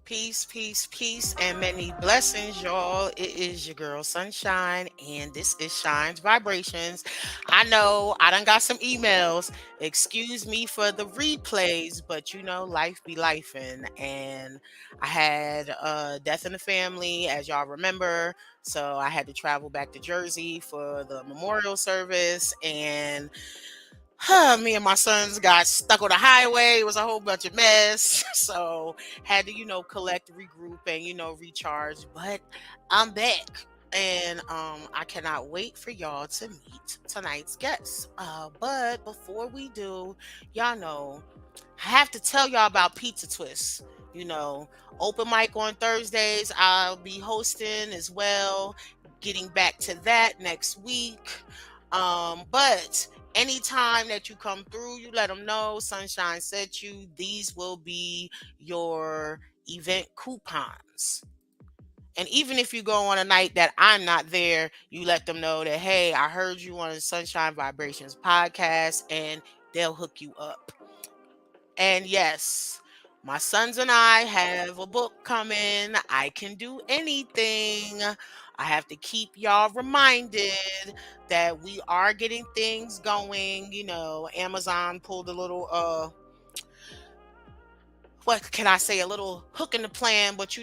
Peace, peace, peace, and many blessings, y'all. It is your girl Sunshine, and this is Shine's Vibrations. I know I done got some emails. Excuse me for the replays, but life be lifing. And I had death in the family, as y'all remember. So I had to travel back to Jersey for the memorial service, and me and my sons got stuck on the highway. It was a whole bunch of mess. So had to, collect, regroup, and, recharge. But I'm back. And I cannot wait for y'all to meet tonight's guests. But before we do, y'all know I have to tell y'all about Pizza Twists. You know, open mic on Thursdays. I'll be hosting as well. Getting back to that next week. But anytime that you come through, you let them know Sunshine sent you. These will be your event coupons. And even if you go on a night that I'm not there, you let them know that, hey, I heard you on the Sunshine Vibrations podcast, and they'll hook you up. And yes, my sons and I have a book coming. I can do anything. I have to keep y'all reminded that we are getting things going. Amazon pulled a little what can I say, a little hook in the plan, but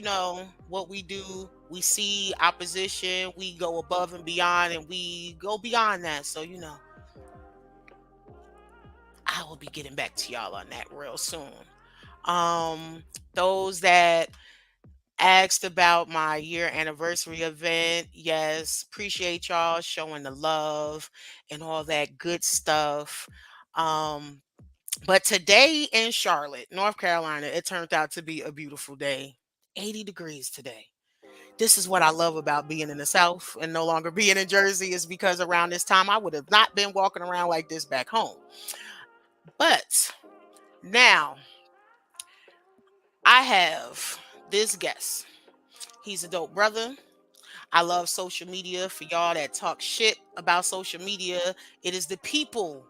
what we do, we see opposition, we go above and beyond, and we go beyond that. So, I will be getting back to y'all on that real soon. Those that asked about my year anniversary event, yes, appreciate y'all showing the love and all that good stuff. Um, but today in Charlotte, North Carolina, it turned out to be a beautiful day. 80 degrees today. This is what I love about being in the South and no longer being in Jersey, is because around this time I would have not been walking around like this back home. But now I have this guest. He's a dope brother. I love social media. For y'all that talk shit about social media, it is the people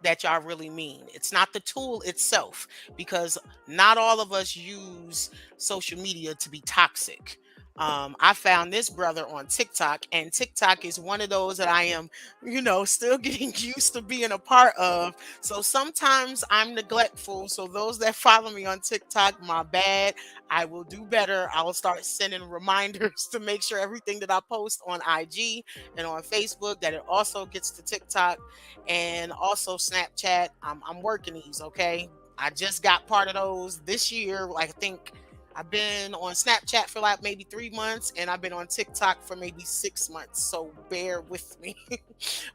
that y'all really mean. It's not the tool itself, because not all of us use social media to be toxic. I found this brother on TikTok, and TikTok is one of those that I am, still getting used to being a part of. So sometimes I'm neglectful. So those that follow me on TikTok, my bad. I will do better. I will start sending reminders to make sure everything that I post on IG and on Facebook, that it also gets to TikTok and also Snapchat. I'm working these, okay? I just got part of those this year. Like, I think I've been on Snapchat for like maybe 3 months, and I've been on TikTok for maybe 6 months. So bear with me.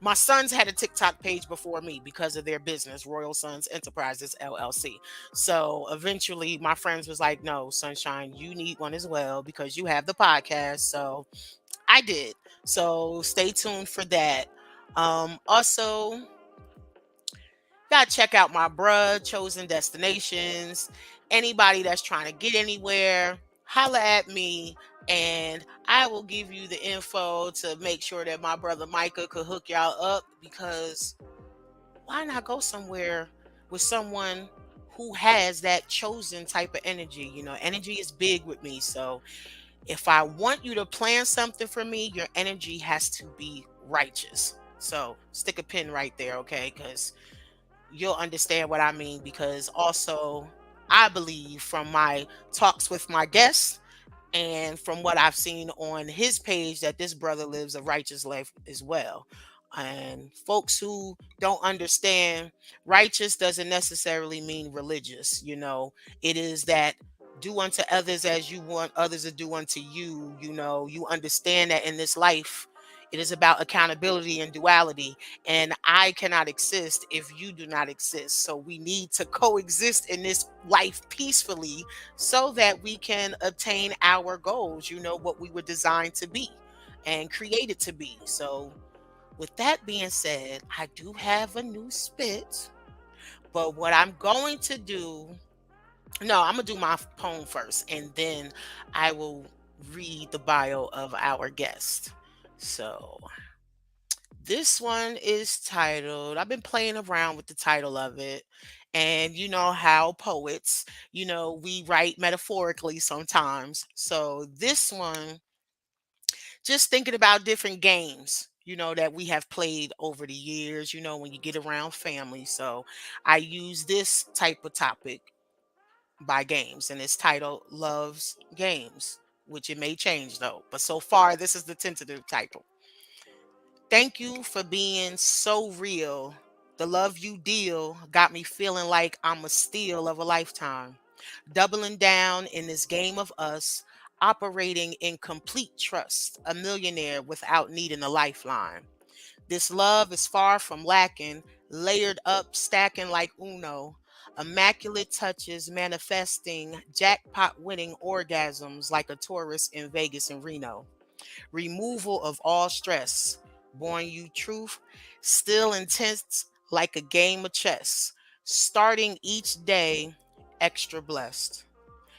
My sons had a TikTok page before me because of their business, Royal Sons Enterprises LLC. So eventually my friends was like, no, Sunshine, you need one as well because you have the podcast. So I did. So stay tuned for that. Also, gotta check out my bruh, Chosen Destinations. Anybody that's trying to get anywhere, holla at me, and I will give you the info to make sure that my brother Micah could hook y'all up, because why not go somewhere with someone who has that chosen type of energy? Energy is big with me. So if I want you to plan something for me, your energy has to be righteous. So stick a pin right there, okay? Because you'll understand what I mean. Because also, I believe from my talks with my guests and from what I've seen on his page, that this brother lives a righteous life as well. And folks who don't understand, righteous doesn't necessarily mean religious. It is that do unto others as you want others to do unto you. You understand that in this life, it is about accountability and duality. And I cannot exist if you do not exist. So we need to coexist in this life peacefully so that we can obtain our goals, what we were designed to be and created to be. So, with that being said, I do have a new spit, but what I'm going to do, no, I'm going to do my poem first, and then I will read the bio of our guest. So, this one is titled, I've been playing around with the title of it, And you know how poets, we write metaphorically sometimes. So this one, just thinking about different games, that we have played over the years, when you get around family. So I use this type of topic by games, and it's titled Love's Games, which it may change though. But so far, this is the tentative title. Thank you for being so real. The love you deal got me feeling like I'm a steal of a lifetime. Doubling down in this game of us, operating in complete trust, a millionaire without needing a lifeline. This love is far from lacking, layered up, stacking like Uno. Immaculate touches manifesting jackpot winning orgasms like a tourist in Vegas and Reno. Removal of all stress, born you truth, still intense like a game of chess. Starting each day extra blessed.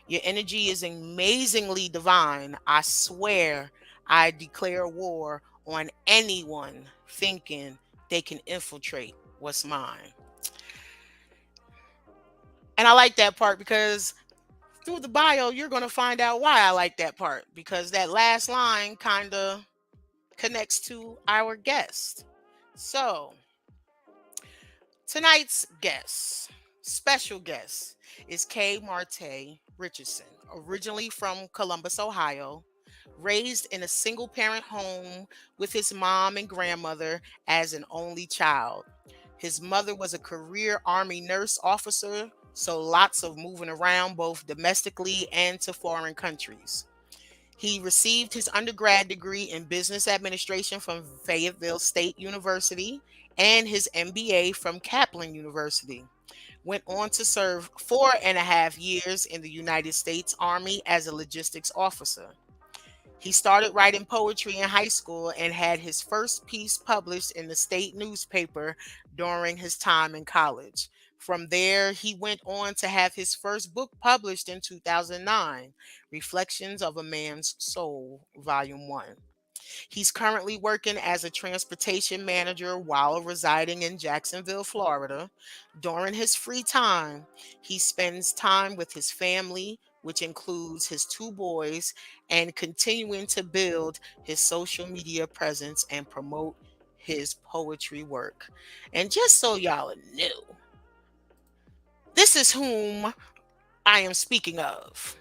Your energy is amazingly divine. I swear I declare war on anyone thinking they can infiltrate what's mine. And I like that part because through the bio, you're going to find out why I like that part, because that last line kind of connects to our guest. So, tonight's guest, special guest, is K. Marte Richardson, originally from Columbus, Ohio, raised in a single parent home with his mom and grandmother as an only child. His mother was a career Army nurse officer, so lots of moving around both domestically and to foreign countries. He received his undergrad degree in business administration from Fayetteville State University and his MBA from Kaplan University. Went on to serve 4.5 years in the United States Army as a logistics officer. He started writing poetry in high school and had his first piece published in the state newspaper during his time in college. From there, he went on to have his first book published in 2009, Reflections of a Man's Soul, Volume 1. He's currently working as a transportation manager while residing in Jacksonville, Florida. During his free time, he spends time with his family, which includes his two boys, and continuing to build his social media presence and promote his poetry work. And just so y'all know, this is whom I am speaking of.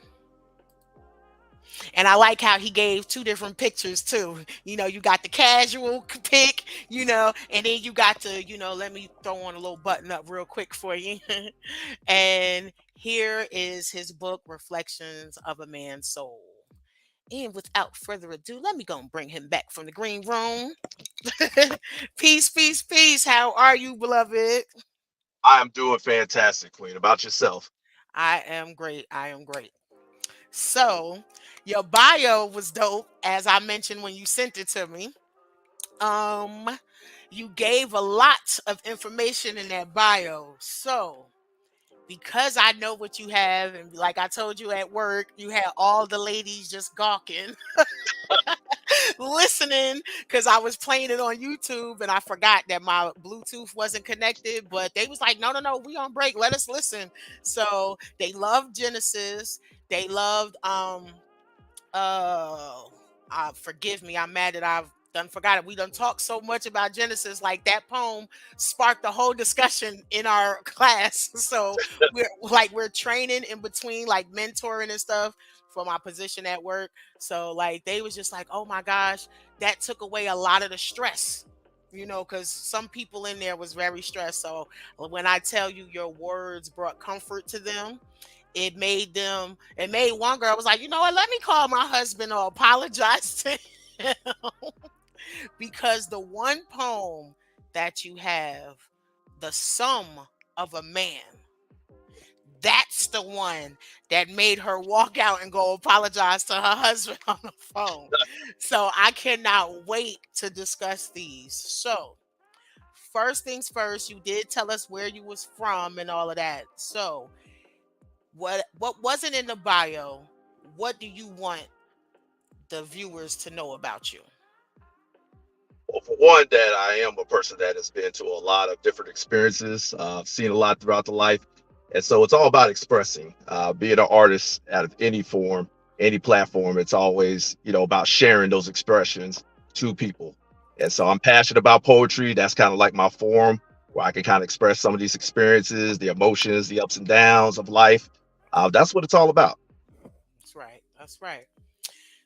And I like how he gave two different pictures too. You got the casual pic, and then you got the, let me throw on a little button up real quick for you. And here is his book, Reflections of a Man's Soul. And without further ado, let me go and bring him back from the green room. Peace, peace, peace. How are you, beloved? I am doing fantastic, Queen. About yourself? I am great. I am great. So, your bio was dope, as I mentioned when you sent it to me. Um, you gave a lot of information in that bio. So, because I know what you have, and like I told you at work, you had all the ladies just gawking, listening, because I was playing it on YouTube and I forgot that my Bluetooth wasn't connected. But they was like, no, no, no, we on break. Let us listen. So they loved Genesis. They loved Oh, forgive me. I'm mad that I've done forgot it. We done talked so much about Genesis, like that poem sparked a whole discussion in our class. So we're training in between, like mentoring and stuff for my position at work. So like they was just like, oh my gosh, that took away a lot of the stress. Because some people in there was very stressed. So when I tell you your words brought comfort to them, it made one girl was like, you know what, let me call my husband or apologize to him. Because the one poem that you have, The Sum of a Man, that's the one that made her walk out and go apologize to her husband on the phone. So I cannot wait to discuss these. So first things first, you did tell us where you was from and all of that. So what wasn't in the bio, what do you want the viewers to know about you? Well, for one, that I am a person that has been to a lot of different experiences, seen a lot throughout the life, and so it's all about expressing. Being an artist out of any form, any platform, it's always about sharing those expressions to people. And so I'm passionate about poetry. That's kind of like my form where I can kind of express some of these experiences, the emotions, the ups and downs of life. That's what it's all about. That's right. That's right.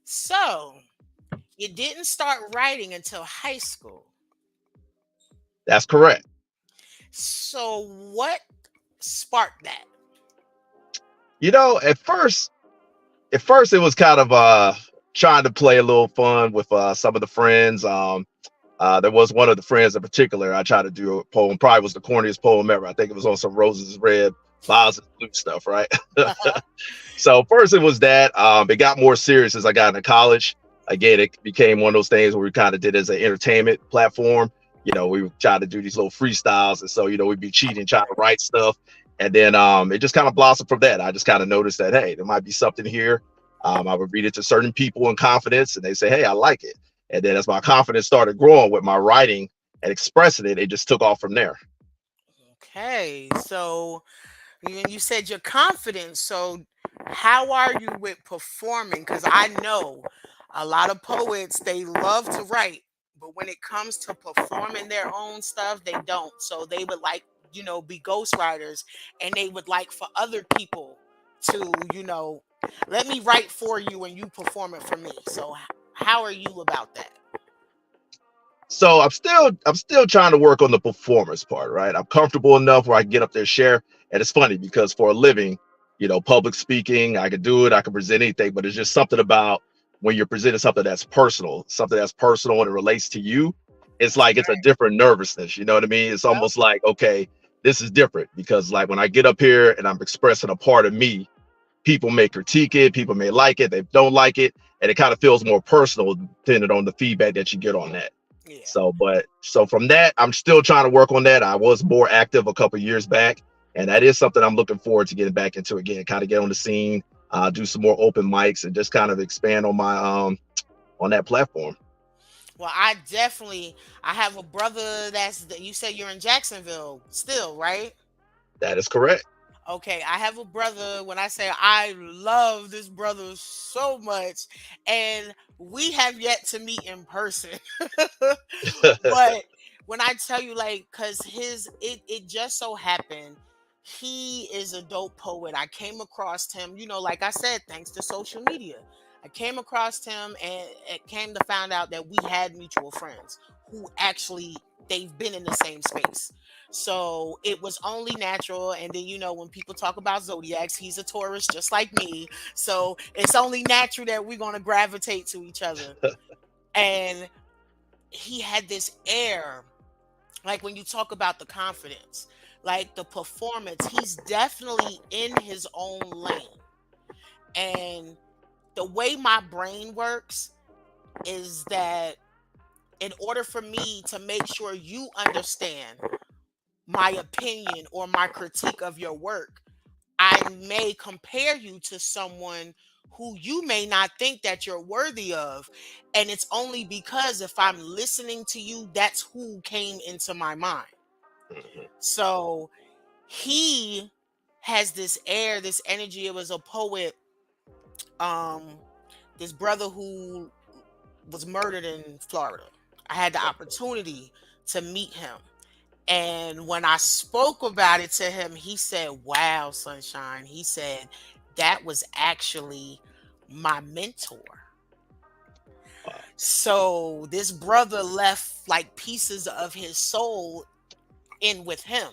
So you didn't start writing until high school. That's correct. So what sparked that? At first it was kind of trying to play a little fun with some of the friends. There was one of the friends in particular. I tried to do a poem. Probably was the corniest poem ever. I think it was on some roses red, violets blue stuff, right? So first it was that. It got more serious as I got into college. Again, it became one of those things where we kind of did as an entertainment platform. We would try to do these little freestyles, and so we'd be cheating, trying to write stuff, and then it just kind of blossomed from that. I just kind of noticed that hey, there might be something here. I would read it to certain people in confidence, and they say, hey, I like it. And then as my confidence started growing with my writing and expressing it, it just took off from there. Okay. So you said you're confident. So how are you with performing? Because I know a lot of poets, they love to write, but when it comes to performing their own stuff, they don't. So they would like, be ghostwriters, and they would like for other people to, let me write for you and you perform it for me. So how are you about that? So I'm still trying to work on the performance part, right? I'm comfortable enough where I can get up there, share. And it's funny because for a living, public speaking, I could do it, I can present anything, but it's just something about when you're presenting something that's personal and it relates to you. It's That's like it's a different nervousness, you know what I mean? It's right. almost like, okay, this is different because like when I get up here and I'm expressing a part of me, people may critique it, people may like it, they don't like it, and it kind of feels more personal depending on the feedback that you get on that. Yeah. So from that, I'm still trying to work on that. I was more active a couple years back, and that is something I'm looking forward to getting back into again. Kind of get on the scene, do some more open mics, and just kind of expand on my on that platform. Well, I have a brother you said you're in Jacksonville still, right? That is correct. Okay, I have a brother. When I say I love this brother so much, and we have yet to meet in person. But when I tell you, like, cause it just so happened, he is a dope poet. I came across him, like I said, thanks to social media. I came across him, and it came to find out that we had mutual friends who actually they've been in the same space. So it was only natural. And then, when people talk about zodiacs, he's a Taurus just like me. So it's only natural that we're going to gravitate to each other. And he had this air, like when you talk about the confidence, like the performance, he's definitely in his own lane. And the way my brain works is that in order for me to make sure you understand my opinion or my critique of your work, I may compare you to someone who you may not think that you're worthy of. And it's only because if I'm listening to you, that's who came into my mind. Mhm. So he has this air, this energy. It was a poet, um, this brother who was murdered in Florida. I had the opportunity to meet him. And when I spoke about it to him, he said, wow, Sunshine. He said, that was actually my mentor. Wow. So this brother left like pieces of his soul in with him.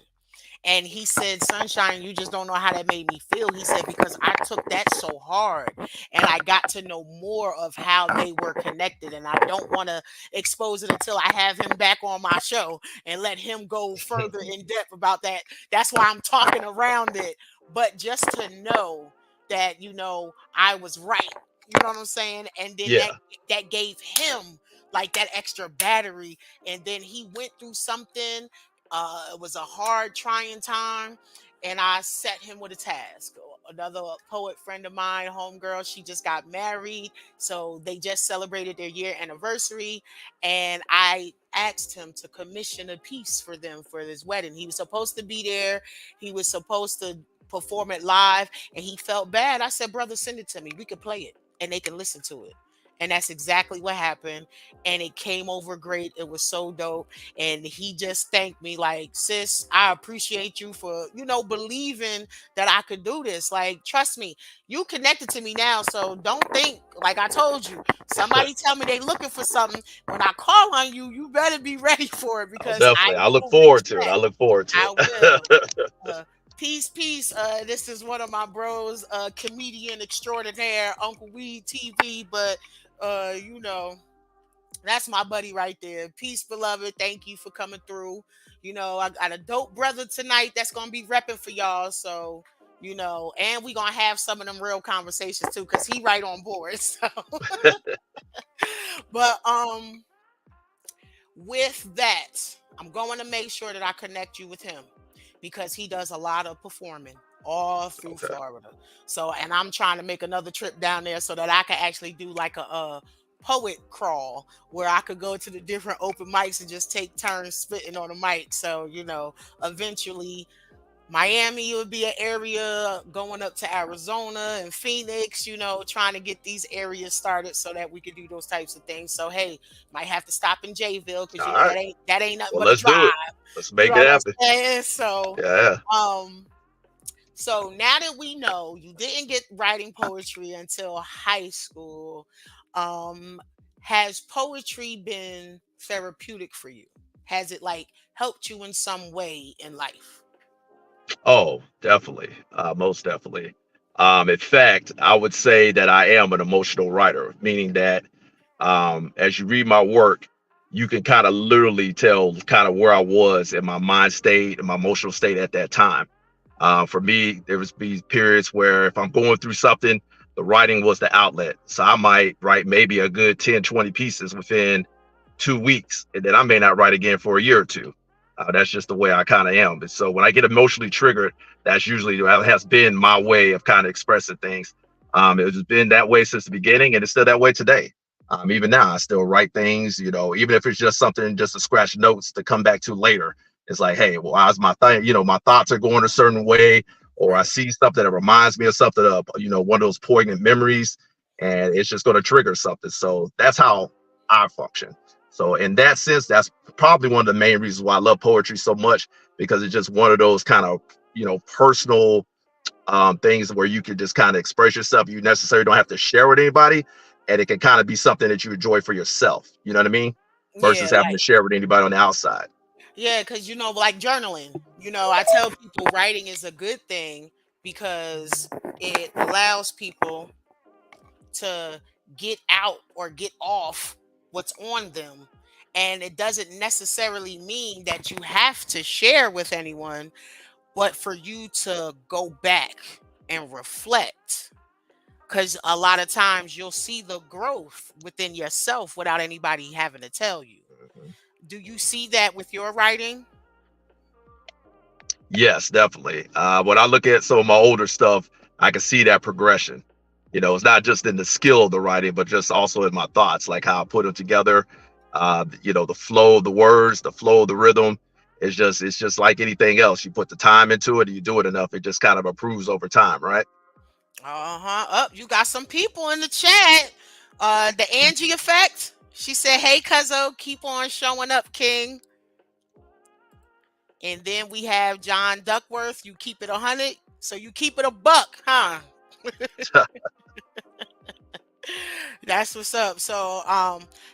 And he said, Sunshine, you just don't know how that made me feel. He said, because I took that so hard and I got to know more of how they were connected. And I don't want to expose it until I have him back on my show and let him go further in depth about that. That's why I'm talking around it. But just to know that, I was right. You know what I'm saying? And then that Yeah. that gave him like that extra battery. And then he went through something. It was a hard, trying time, and I set him with a task. another poet friend of mine, homegirl, she just got married. So they just celebrated their year anniversary. And I asked him to commission a piece for them for this wedding. He was supposed to be there, he was supposed to perform it live, and he felt bad. I said, brother, send it to me. We could play it and they can listen to it. And that's exactly what happened. And it came over great. It was so dope. And he just thanked me like, sis, I appreciate you for, believing that I could do this. Like, trust me, you connected to me now. So don't think, like I told you, somebody tell me they looking for something. When I call on you, you better be ready for it Oh, because I definitely. I look will forward reach to it. back. I look forward to I will. it. Peace, peace. This is one of my bros, comedian extraordinaire, Uncle Weed TV. But uh, you know, that's my buddy right there. Peace, beloved. Thank you for coming through. I got a dope brother tonight that's gonna be repping for y'all. So, and we gonna have some of them real conversations too, cause he right on board. So, but with that, I'm going to make sure that I connect you with him because he does a lot of performing all through Okay. Florida. So, and I'm trying to make another trip down there so that I can actually do like a poet crawl where I could go to the different open mics and just take turns spitting on the mic. So, eventually Miami would be an area, going up to Arizona and Phoenix, trying to get these areas started so that we could do those types of things. So hey, might have to stop in Jayville because All right. that ain't nothing Well, but a let's do drive. it. Let's You make know it what I'm happen. saying? So Yeah. um so now that we know you didn't get writing poetry until high school, um, has poetry been therapeutic for you? Has it like helped you in some way in life? Oh, definitely. Most definitely. In fact, I would say that I am an emotional writer, meaning that as you read my work, you can kind of literally tell kind of where I was in my mind state and my emotional state at that time. For me, there was be periods where if I'm going through something, the writing was the outlet. So I might write maybe a good 10, 20 pieces within 2 weeks, and then I may not write again for a year or two. That's just the way I kind of am. And so when I get emotionally triggered, that's usually has been my way of kind of expressing things. It's been that way since the beginning, and it's still that way today. Even now, I still write things, even if it's just something, just to scratch notes to come back to later. It's like, hey, well, how's my thing? My thoughts are going a certain way, or I Right. see something that reminds me of something, one of those poignant memories, and it's just going to trigger something. So that's how I function. So in that sense, that's probably one of the main reasons why I love poetry so much, because it's just one of those kind of, personal things where you can just kind of express yourself. You necessarily don't have to share with anybody, and it can kind of be something that you enjoy for yourself. You know what I mean? Versus Yeah, having to like share with anybody on the outside. yeah, because like journaling. I tell people writing is a good thing because it allows people to get out or get off what's on them. And it doesn't necessarily mean that you have to share with anyone, but for you to go back and reflect. Because a lot of times you'll see the growth within yourself without anybody having to tell you. Mhm. Do you see that with your writing? Yes, definitely. When I look at some of my older stuff, I can see that progression. It's not just in the skill of the writing, but just also in my thoughts, like how I put them together. The flow of the words, the flow of the rhythm. It's just like anything else. You put the time into it, and you do it enough, it just kind of improves over time, right? Uh-huh. Up, you got some people in the chat. The Angie effect. She said, "Hey, Cuzzo, keep on showing up, King." And then we have John Duckworth. You keep it 100, so you keep it a buck, huh? That's what's up. So,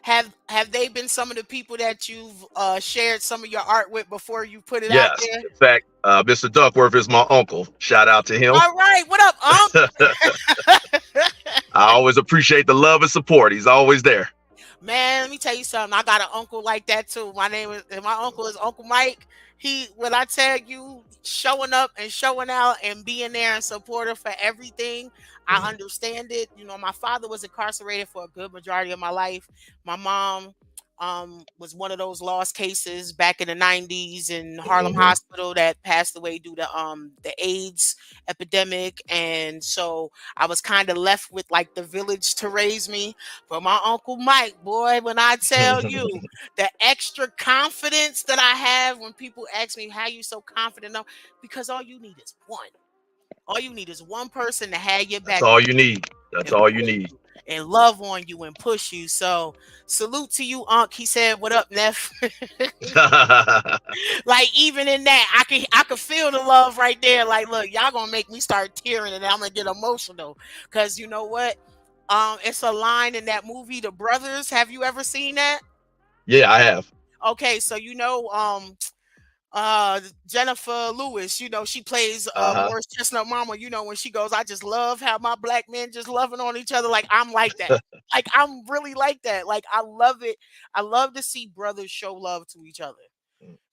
have they been some of the people that you've shared some of your art with before you put it out Yes. there? In fact, Mr. Duckworth is my uncle. Shout out to him. All right, what up, Unc? I always appreciate the love and support. He's always there. Man, let me tell you something. I got an uncle like that too. My uncle is Uncle Mike. When I tell you, showing up and showing out and being there and supportive for everything, I Mhm. understand it. My father was incarcerated for a good majority of my life. My mom, was one of those lost cases back in the 90s in Harlem Hmm. Hospital that passed away due to the AIDS epidemic. And so I was kind of left with like the village to raise me. But my Uncle Mike, boy, when I tell you the extra confidence that I have when people ask me how you so confident, no, because all you need is one. All you need is one person to have your That's back all you need. That's and all you push need. you and love on you and push you. So salute to you, Unc. He said, "What up, Neff?" Like even in that, I could feel the love right there. Like, look, y'all gonna make me start tearing and I'm gonna get emotional. Cause you know what? It's a line in that movie, The Brothers. Have you ever seen that? Yeah, I have. Okay, so Jennifer Lewis, she plays Uh-huh. Morris Chestnut Mama, when she goes, I just love how my black men just loving on each other. Like I'm like that. Like I'm really like that. Like I love it. I love to see brothers show love to each other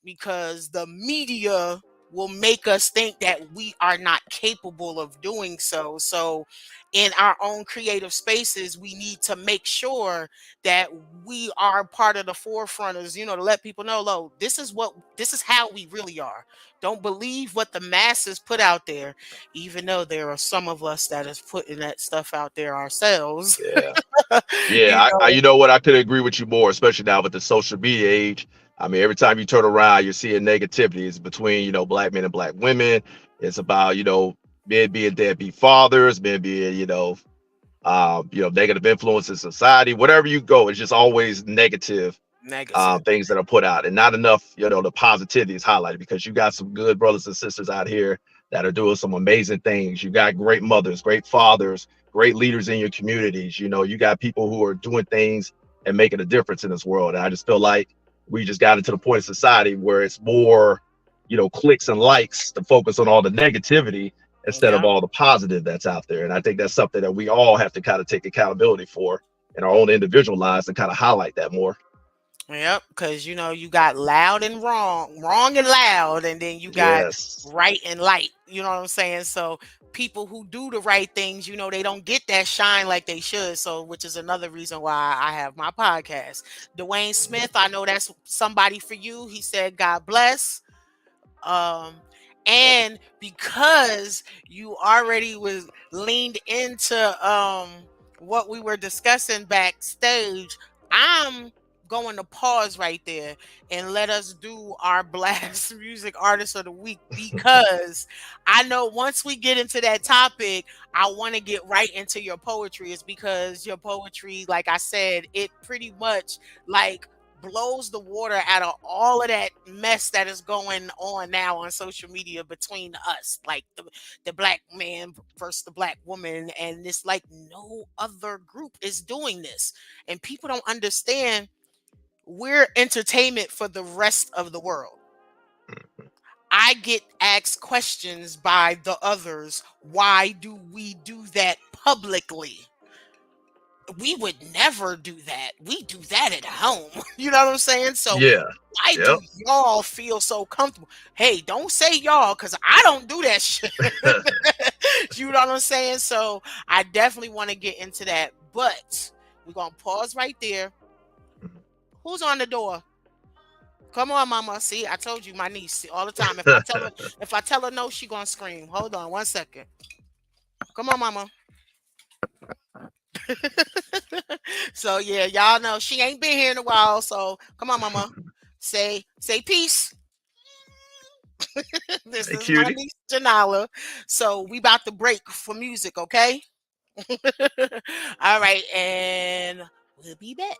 because the media will make us think that we are not capable of doing so. So, in our own creative spaces, we need to make sure that we are part of the forefronters, to let people know, lo, this is how we really are. Don't believe what the masses put out there, even though there are some of us that is putting that stuff out there ourselves. Yeah. you Yeah, know, you know what? I could agree with you more, especially now with the social media age. I mean, every time you turn around, you're seeing negativity. It's between, black men and black women. It's about, men being deadbeat fathers, men being, negative influence in society. Whatever you go, it's just always negative negative. things that are put out, and not enough, the positivity is highlighted because you got some good brothers and sisters out here that are doing some amazing things. You got great mothers, great fathers, great leaders in your communities. You got people who are doing things and making a difference in this world. And I just feel like we just got into the point of society where it's more, clicks and likes to focus on all the negativity instead of Yeah. all the positive that's out there. And I think that's something that we all have to kind of take accountability for in our own individual lives and kind of highlight that more. Yep, because you got loud and wrong, wrong and loud, and then you got Yes. right and light. You know what I'm saying? So people who do the right things, they don't get that shine like they should. So, which is another reason why I have my podcast. Dwayne Smith, I know that's somebody for you. He said, "God bless." Um, and because you already was leaned into what we were discussing backstage, I'm going to pause right there and let us do our blast music artist of the week because I know once we get into that topic, I want to get right into your poetry. Is because your poetry, like I said, it pretty much like blows the water out of all of that mess that is going on now on social media between us, like the black man versus the black woman, and it's like no other group is doing this, and people don't understand we're entertainment for the rest of the world. I get asked questions by the others. Why do we do that publicly? We would never do that. We do that at home. You know what I'm saying? So Yeah. why do Yep. y'all feel so comfortable? Hey, don't say y'all because I don't do that shit. You know what I'm saying? So I definitely want to get into that. But we're gonna pause right there. Who's on the door? Come on, mama. See, I told you my niece all the time. If I tell her no, she gonna scream. Hold on 1 second. Come on, mama. So yeah, y'all know she ain't been here in a while. So come on, mama. Say peace. This Hey, is my cutie. niece Janala. So we about to break for music, okay? All right, and we'll be back.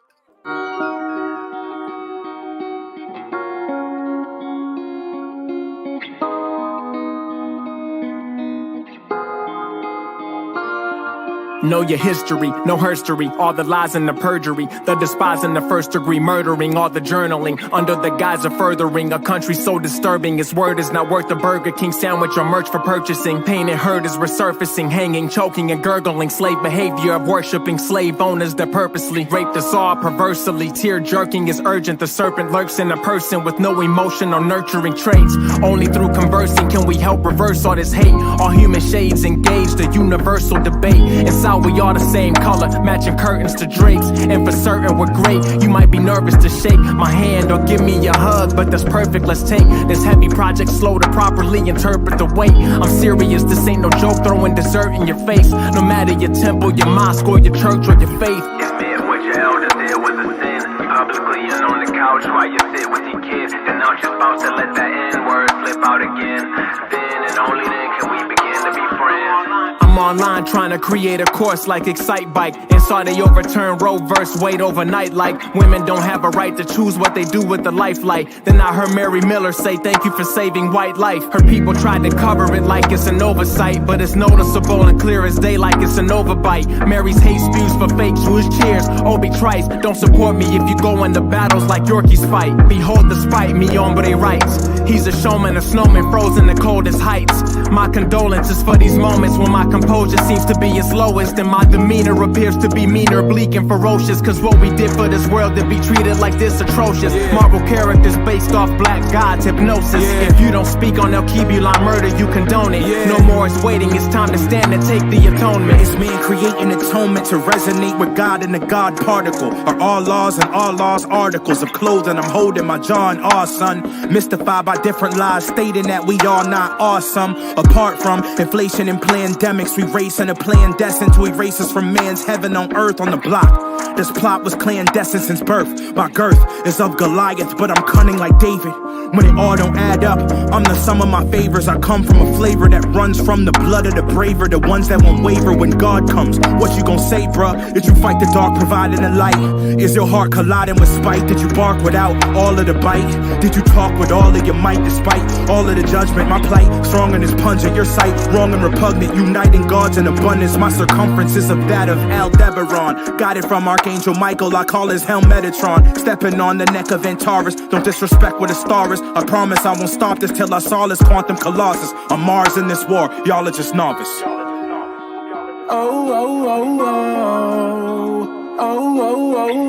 Know your history, no herstory, all the lies and the perjury, the despising the first degree murdering, all the journaling, under the guise of furthering a country so disturbing. Its word is not worth a Burger King sandwich or merch for purchasing. Pain and hurt is resurfacing, hanging, choking and gurgling. Slave behavior of worshipping slave owners that purposely raped us all perversely. Tear jerking is urgent, the serpent lurks in a person with no emotion or nurturing traits. Only through conversing can we help reverse all this hate. All human shades engage the universal debate. In South how we all the same color, matching curtains to drapes. And for certain we're great. You might be nervous to shake my hand or give me a hug, but that's perfect. Let's take this heavy project slow to properly interpret the weight. I'm serious, this ain't no joke, throwing dessert in your face. No matter your temple, your mosque, or your church, or your faith. Admit what your elders did was a sin. Publicly and on the couch while you sit with your kids. And now you're supposed to let that N-word slip out again. Then and only then can we begin to be friends. I'm online trying to create a course like Excite Bike. And saw they overturn Roe verse wait overnight. Like women don't have a right to choose what they do with the life like. Then I heard Mary Miller say thank you for saving white life. Her people tried to cover it like it's an oversight, but it's noticeable and clear as day like it's an overbite. Mary's hate spews for fake Jewish cheers. Obi Trice, don't support me if you go into battles like Yorkies fight. Behold the spite, me hombre writes. He's a showman, a snowman, frozen the coldest heights. My condolences for these moments when my composure seems to be its lowest, and my demeanor appears to be meaner, bleak and ferocious. Cause what we did for this world to be treated like this atrocious. Marvel characters based off black gods, hypnosis. If you don't speak on El-Kibulon murder, you condone it. No more is waiting, it's time to stand and take the atonement. It's man creating atonement to resonate with God in the God particle. Are all laws and all laws articles of clothing I'm holding my jaw and awe, son. Mystified by different lies stating that we all not awesome. Apart from inflation and pandemics, we racing a plan destined to erase us from man's heaven on earth on the block. This plot was clandestine since birth. My girth is of Goliath, but I'm cunning like David. When it all don't add up, I'm the sum of my favors. I come from a flavor that runs from the blood of the braver, the ones that won't waver when God comes. What you gon' say, bruh? Did you fight the dark, providing the light? Is your heart colliding with spite? Did you bark without all of the bite? Did you talk with all of your might despite all of the judgment? My plight, strong and is pungent. Your sight, wrong and repugnant. Uniting gods in abundance. My circumference is of that of Aldebaran. Guided from Archangel Michael, I call his helm Metatron. Stepping on the neck of Antares. Don't disrespect what a star is. I promise I won't stop this till I saw this quantum colossus. On Mars in this war, y'all are just novice. Oh, oh, oh, oh, oh, oh, oh,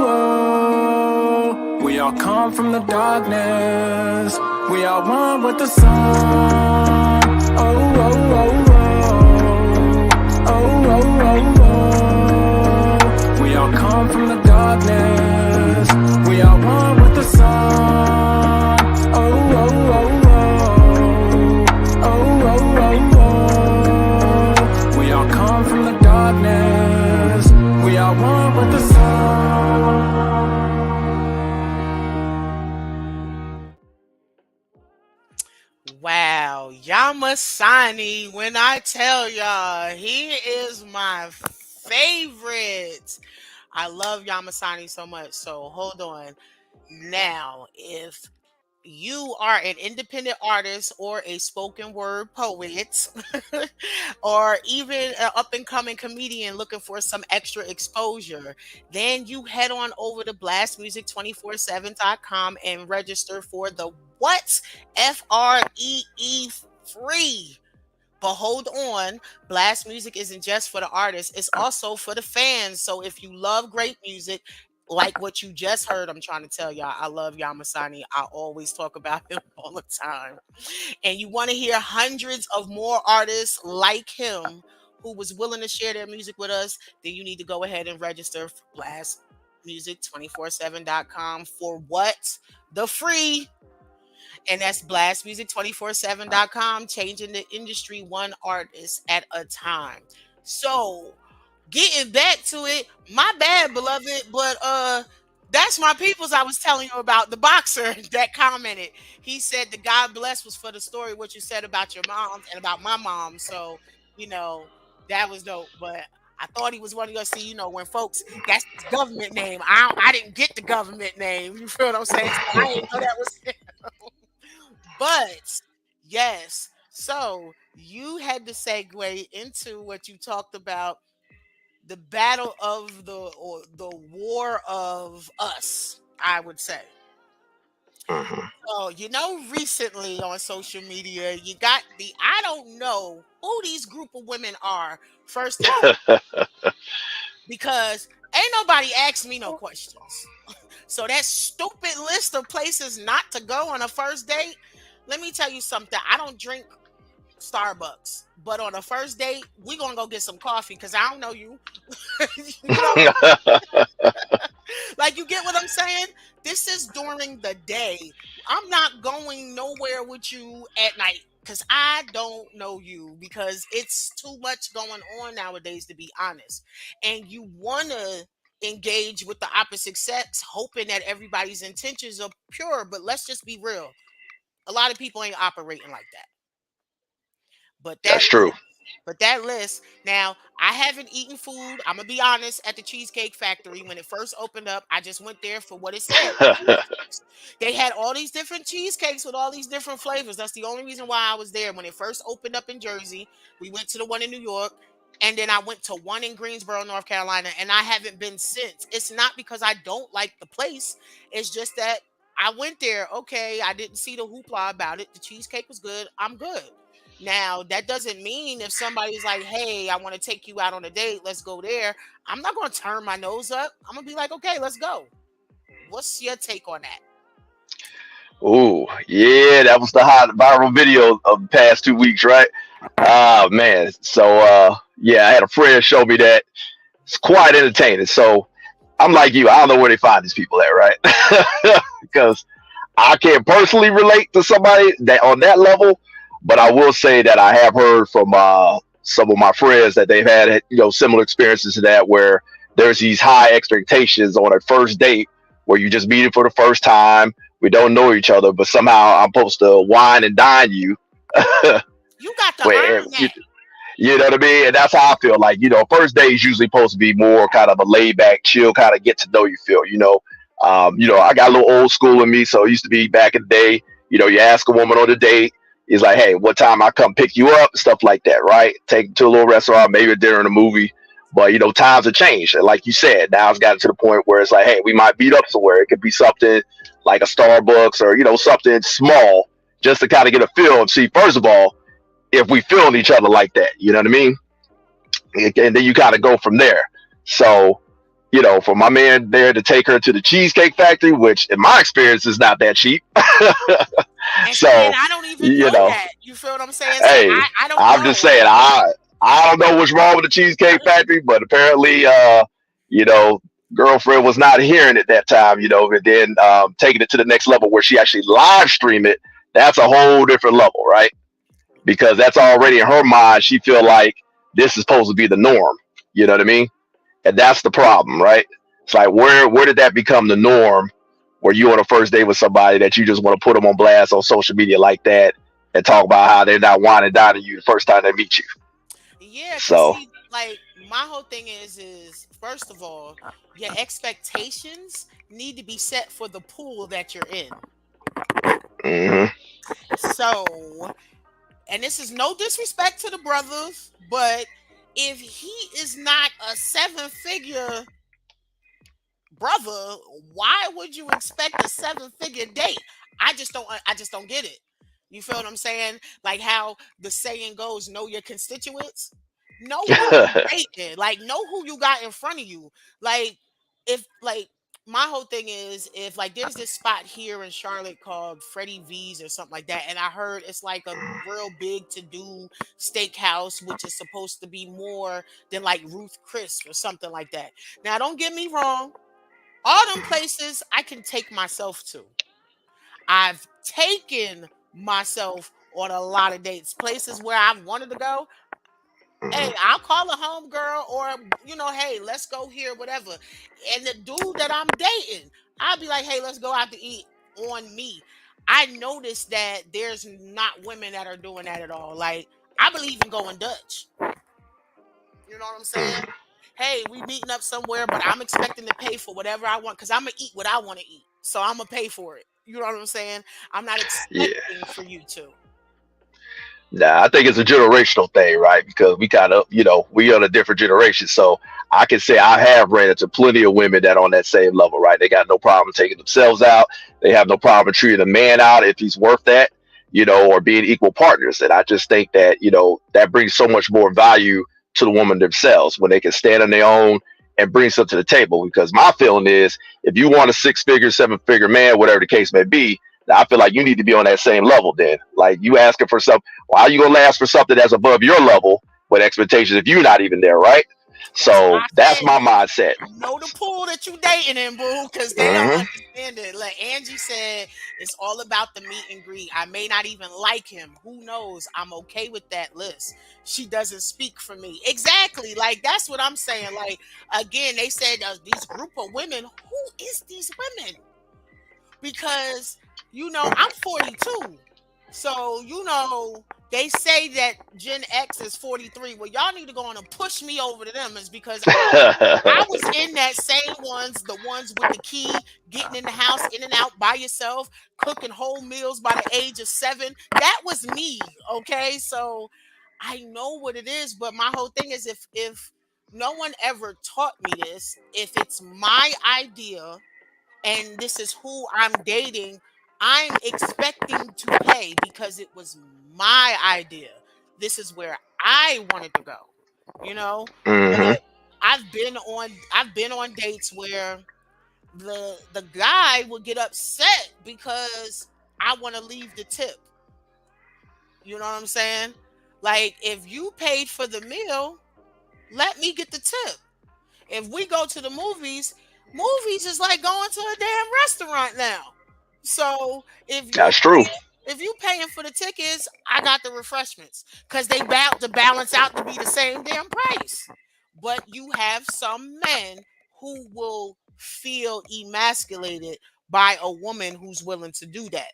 oh. We all come from the darkness. We are one with the sun. Oh, oh, oh, oh, oh, oh, oh, oh. We all come from the darkness. We are one with the sun. Oh, oh, oh, oh, oh, oh, oh, oh. We all come from the darkness. We are one with the sun. Wow, Yamasani, when I tell y'all, he is my favorite. I love Yamasani so much. So hold on. Now, if you are an independent artist or a spoken word poet or even an up and coming comedian looking for some extra exposure, then you head on over to blastmusic247.com and register for the what? FREE free. But hold on, blast music isn't just for the artists, it's also for the fans. So if you love great music, like what you just heard, I'm trying to tell y'all, I love Yamasani. I always talk about him all the time. And you want to hear hundreds of more artists like him who was willing to share their music with us, then you need to go ahead and register for blastmusic247.com for what? The free. And that's blastmusic247.com, changing the industry one artist at a time. So, getting back to it, my bad, beloved, but that's my peoples I was telling you about, the boxer that commented. He said the God bless was for the story, what you said about your mom and about my mom. So, you know, that was dope. But I thought he was one of your see, when folks, that's his government name. I didn't get the government name. You feel what I'm saying? So I didn't know that was him. But yes, so you had to segue into what you talked about, the battle of the war of us, I would say. So, recently on social media, you got I don't know who these group of women are, first and foremost, because ain't nobody asked me no questions. So that stupid list of places not to go on a first date, let me tell you something. I don't drink Starbucks. But on a first date, we gonna go get some coffee because I don't know you. You know, like you get what I'm saying? This is during the day. I'm not going nowhere with you at night because I don't know you because it's too much going on nowadays, to be honest. And you wanna engage with the opposite sex, hoping that everybody's intentions are pure. But let's just be real. A lot of people ain't operating like that. But that That's true. But that list, now I haven't eaten food. I'm gonna be honest. At the Cheesecake Factory, when it first opened up, I just went there for what it said. Cheesecakes. They had all these different cheesecakes with all these different flavors. That's the only reason why I was there. When it first opened up in Jersey, we went to the one in New York, and then I went to one in Greensboro, North Carolina, and I haven't been since. It's not because I don't like the place. It's just that I went there. Okay, I didn't see the hoopla about it. The cheesecake was good. I'm good. Now, that doesn't mean if somebody's like, hey, I want to take you out on a date, let's go there. I'm not going to turn my nose up. I'm going to be like, okay, let's go. What's your take on that? Ooh, yeah, that was the hot viral video of the past 2 weeks, right? Oh man. So yeah, I had a friend show me that. It's quite entertaining. So I'm like you, I don't know where they find these people at, right? Because I can't personally relate to somebody that on that level, but I will say that I have heard from some of my friends that they've had similar experiences to that, where there's these high expectations on a first date where you just meet for the first time. We don't know each other, but somehow I'm supposed to wine and dine you. You got to Where earn that. you know what I mean? And that's how I feel. Like, first day is usually supposed to be more kind of a laid back, chill, kind of get to know you feel, I got a little old school in me. So it used to be back in the day, you ask a woman on a date, it's like, hey, what time I come pick you up, stuff like that, right? Take to a little restaurant, maybe a dinner and a movie. But, times have changed. And like you said, now it's gotten to the point where it's like, hey, we might meet up somewhere. It could be something like a Starbucks or, something small just to kind of get a feel and see, first of all, if we feel each other like that, you know what I mean? And then you kind of go from there. So, for my man there to take her to the Cheesecake Factory, which in my experience is not that cheap. So, And I don't even know that. You feel what I'm saying? So hey, I don't I'm know. just saying, I don't know what's wrong with the Cheesecake Factory, but apparently, girlfriend was not hearing it that time, and then taking it to the next level where she actually live stream it. That's a whole different level, right? Because that's already in her mind. She feel like this is supposed to be the norm. You know what I mean? And that's the problem, right? It's like, where did that become the norm? Where you on a first date with somebody that you just want to put them on blast on social media like that and talk about how they're not whining down to you the first time they meet you. Yeah, because So, see, like my whole thing is first of all, your expectations need to be set for the pool that you're in. mhm. So, and this is no disrespect to the brothers, but if he is not a seven-figure brother, why would you expect a seven-figure date? I just don't get it. You feel what I'm saying? Like how the saying goes, know your constituents. Know who you dating. Like know who you got in front of you. Like if like my whole thing is if like there's this spot here in Charlotte called Freddie V's or something like that, and I heard it's like a real big to do steakhouse, which is supposed to be more than like Ruth Chris or something like that. Now don't get me wrong, all them places I can take myself to. I've taken myself on a lot of dates, places where I've wanted to go. Hey, I'll call a home girl or hey, let's go here, whatever. And the dude that I'm dating, I'll be like, hey, let's go out to eat on me. I noticed that there's not women that are doing that at all. Like, I believe in going Dutch. You know what I'm saying? Hey, we meeting up somewhere, but I'm expecting to pay for whatever I want because I'm gonna eat what I want to eat. So I'm gonna pay for it. You know what I'm saying? I'm not Yeah. expecting for you to. Nah, I think it's a generational thing, right? Because we kind of, we on a different generation. So I can say I have ran into plenty of women that on that same level, right? They got no problem taking themselves out. They have no problem treating a man out if he's worth that, or being equal partners. And I just think that, that brings so much more value to the woman themselves when they can stand on their own and bring something to the table. Because my feeling is if you want a 6-figure, 7-figure man, whatever the case may be, Now, I feel like you need to be on that same level. Then, like you asking for something, why are you gonna ask for something that's above your level with expectations if you're not even there, right? That's why So I that's said my mindset. know the pool that you dating in, boo, because they don't Hmm. understand it. Like Angie said, it's all about the meet and greet. I may not even like him. Who knows? I'm okay with that list. She doesn't speak for me. Exactly. Like that's what I'm saying. Like again, they said these group of women. Who is these women? Because I'm 42. So they say that Gen X is 43. Well, y'all need to go on and push me over to them is because I was in that same ones, the ones with the key, getting in the house, in and out by yourself, cooking whole meals by the age of 7. That was me. Okay. So I know what it is, but my whole thing is if no one ever taught me this, if it's my idea and this is who I'm dating, I'm expecting to pay because it was my idea. This is where I wanted to go, you know? But Hmm. I've been on dates where the guy would get upset because I want to leave the tip. You know what I'm saying? Like if you paid for the meal, let me get the tip. If we go to the movies is like going to a damn restaurant now. So That's true. if you paying for the tickets, I got the refreshments because they bout to balance out to be the same damn price. But you have some men who will feel emasculated by a woman who's willing to do that.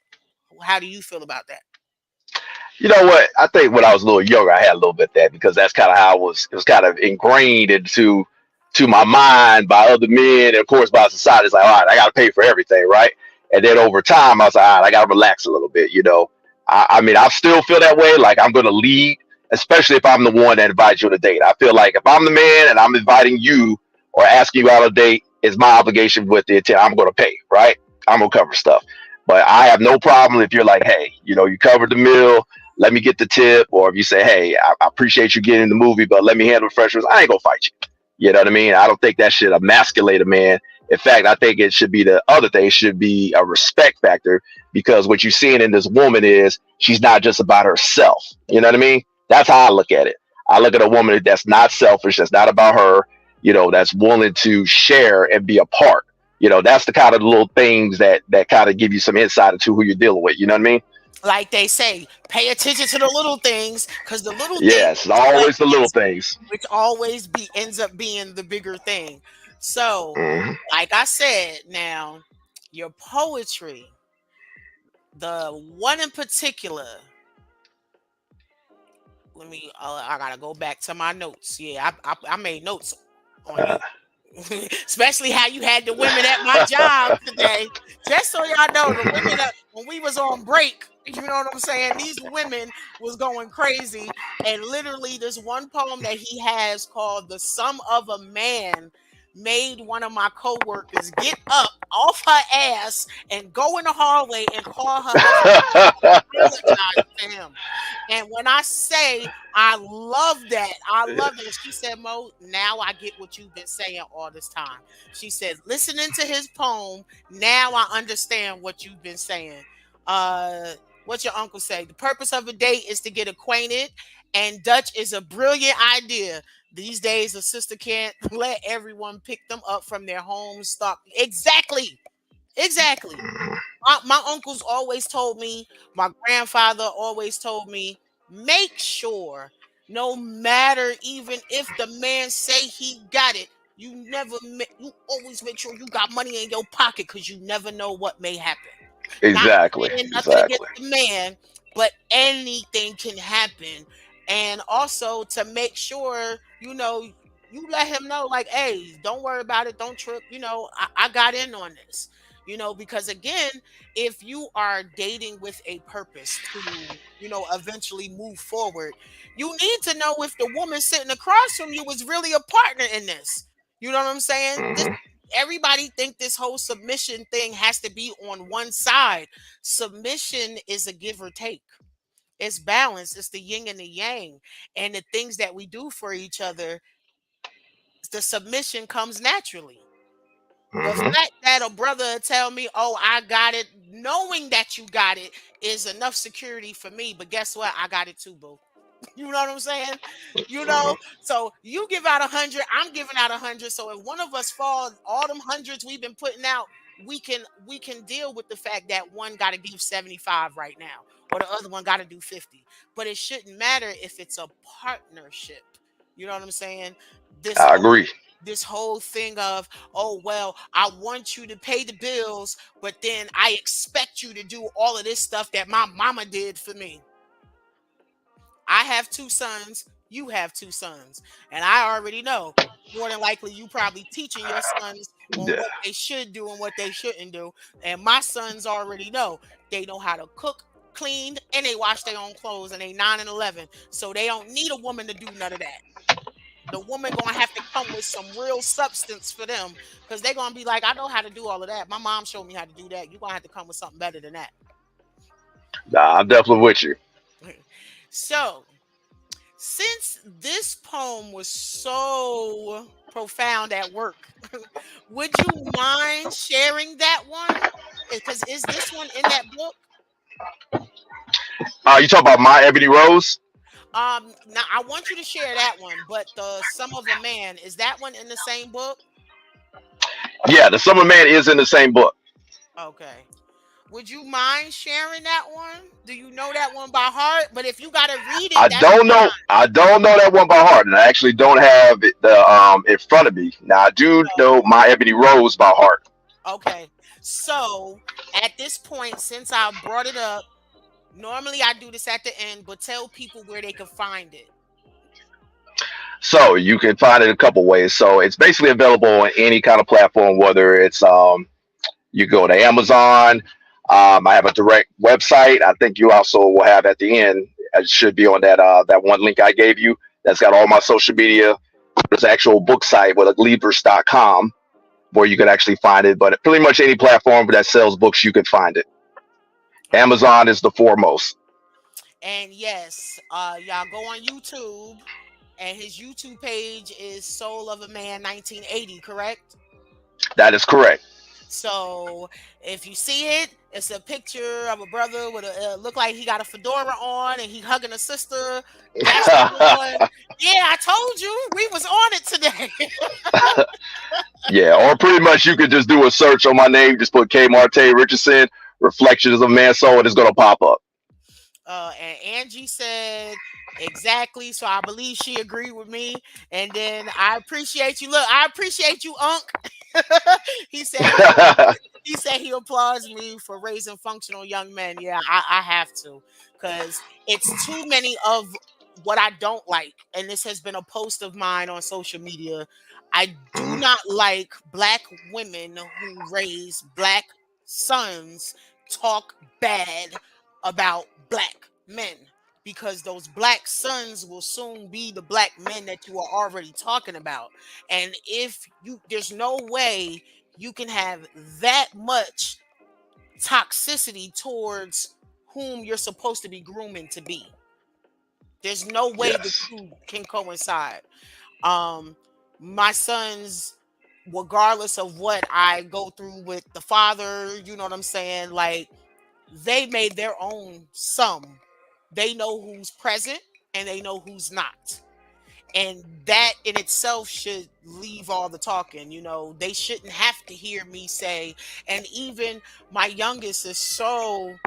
How do you feel about that? You know what? I think when I was a little younger, I had a little bit of that because that's kind of how I was. It was kind of ingrained into my mind by other men, and of course by society. It's like, all right, I got to pay for everything, right? And then over time, I was like, all right, I got to relax a little bit. I mean, I still feel that way. Like I'm going to lead, especially if I'm the one that invites you on a date. I feel like if I'm the man and I'm inviting you or asking you out on a date, it's my obligation with the intent. I'm going to pay, right? I'm going to cover stuff. But I have no problem if you're like, hey, you covered the meal, let me get the tip, or if you say, hey, I appreciate you getting the movie, but let me handle the freshers, I ain't gonna fight you. You know what I mean? I don't think that should emasculate a man. In fact, I think it should be the other thing, it should be a respect factor because what you're seeing in this woman is she's not just about herself. You know what I mean? That's how I look at it. I look at a woman that's not selfish, that's not about her, that's willing to share and be a part. That's the kind of little things that kind of give you some insight into who you're dealing with. You know what I mean? Like they say, pay attention to the little things because the little things Yes, is what always the little things. which always ends up being the bigger thing. So, Hmm. like I said, now your poetry, the one in particular, I gotta go back to my notes. Yeah, I made notes on you. Especially how you had the women at my job today. Just so y'all know, the women when we was on break, you know what I'm saying? These women was going crazy. And literally, this one poem that he has called "The Sum of a Man" made one of my coworkers get up off her ass and go in the hallway and call her husband apologize to him. And when I say I love that, I love that. She said, Mo, now I get what you've been saying all this time. She said, listening to his poem, now I understand what you've been saying. What's your uncle say? The purpose of a date is to get acquainted, and Dutch is a brilliant idea. These days, a sister can't let everyone pick them up from their home stock. Exactly. Exactly. My uncles always told me, my grandfather always told me, make sure, no matter even if the man say he got it, you always make sure you got money in your pocket because you never know what may happen. Not Exactly. saying nothing against Exactly. the man, but anything can happen. And also to make sure, you let him know, like, hey, don't worry about it, don't trip. I got in on this. Because again, if you are dating with a purpose to, eventually move forward, you need to know if the woman sitting across from you is really a partner in this. You know what I'm saying? Hmm. Everybody think this whole submission thing has to be on one side. Submission is a give or take. It's balance. It's the yin and the yang. And the things that we do for each other, the submission comes naturally. The Hmm. fact that a brother tell me, "Oh, I got it," knowing that you got it is enough security for me. But guess what? I got it too, boo. You know what I'm saying? You Hmm. know, so you give out 100, I'm giving out 100. So if one of us falls, all them hundreds we've been putting out, we can deal with the fact that one got to give 75 right now, or the other one got to do 50. But it shouldn't matter if it's a partnership. You know what I'm saying? This I whole agree. this whole thing of, oh well, I want you to pay the bills, but then I expect you to do all of this stuff that my mama did for me. I have two sons, you have two sons, and I already know more than likely you probably teaching your sons on Yeah. what they should do and what they shouldn't do. And my sons already know they know how to cook, clean, and they wash their own clothes, and they 9 and 11. So they don't need a woman to do none of that. The woman gonna have to come with some real substance for them because they're gonna be like, I know how to do all of that. My mom showed me how to do that. You're gonna have to come with something better than that. Nah, I'm definitely with you. So since this poem was so profound at work, would you mind sharing that one? Because is this one in that book? You talk about my Ebony Rose? Now I want you to share that one, but the Sum of a Man, is that one in the same book? Yeah, the Summer Man is in the same book. Okay. Would you mind sharing that one? Do you know that one by heart? But if you gotta read it, I that's don't know. fine. I don't know that one by heart, and I actually don't have it in front of me. Now I do know my Ebony Rose by heart. Okay. So at this point, since I brought it up, normally I do this at the end, but tell people where they can find it. So you can find it a couple ways. So it's basically available on any kind of platform, whether it's you go to Amazon. I have a direct website. I think you also will have at the end. It should be on that one link I gave you. That's got all my social media. There's an actual book site with a where you can actually find it. But pretty much any platform that sells books, you can find it. Okay. Amazon is the foremost. And yes, y'all go on YouTube, and his YouTube page is Soul of a Man 1980, correct? That is correct. So if you see it, it's a picture of a brother with a look like he got a fedora on and he hugging a sister. That's the one. Yeah, I told you we was on it today. Yeah, or pretty much you could just do a search on my name, just put K. Marte Richardson, Reflections of Man Soul, and it's gonna pop up. And Angie said exactly. So I believe she agreed with me. And then I appreciate you. Look, I appreciate you, Unc. he said he said he applauds me for raising functional young men. Yeah, I have to, because it's too many of what I don't like. And this has been a post of mine on social media. I do not like black women who raise black sons talk bad about black men, because those black sons will soon be the black men that you are already talking about. And if you, there's no way you can have that much toxicity towards whom you're supposed to be grooming to be. There's no way the Yes. two can coincide. Um, my sons, regardless of what I go through with the father, you know what I'm saying? Like, they made their own sum. They know who's present and they know who's not. And that in itself should leave all the talking. You know, they shouldn't have to hear me say, and even my youngest is so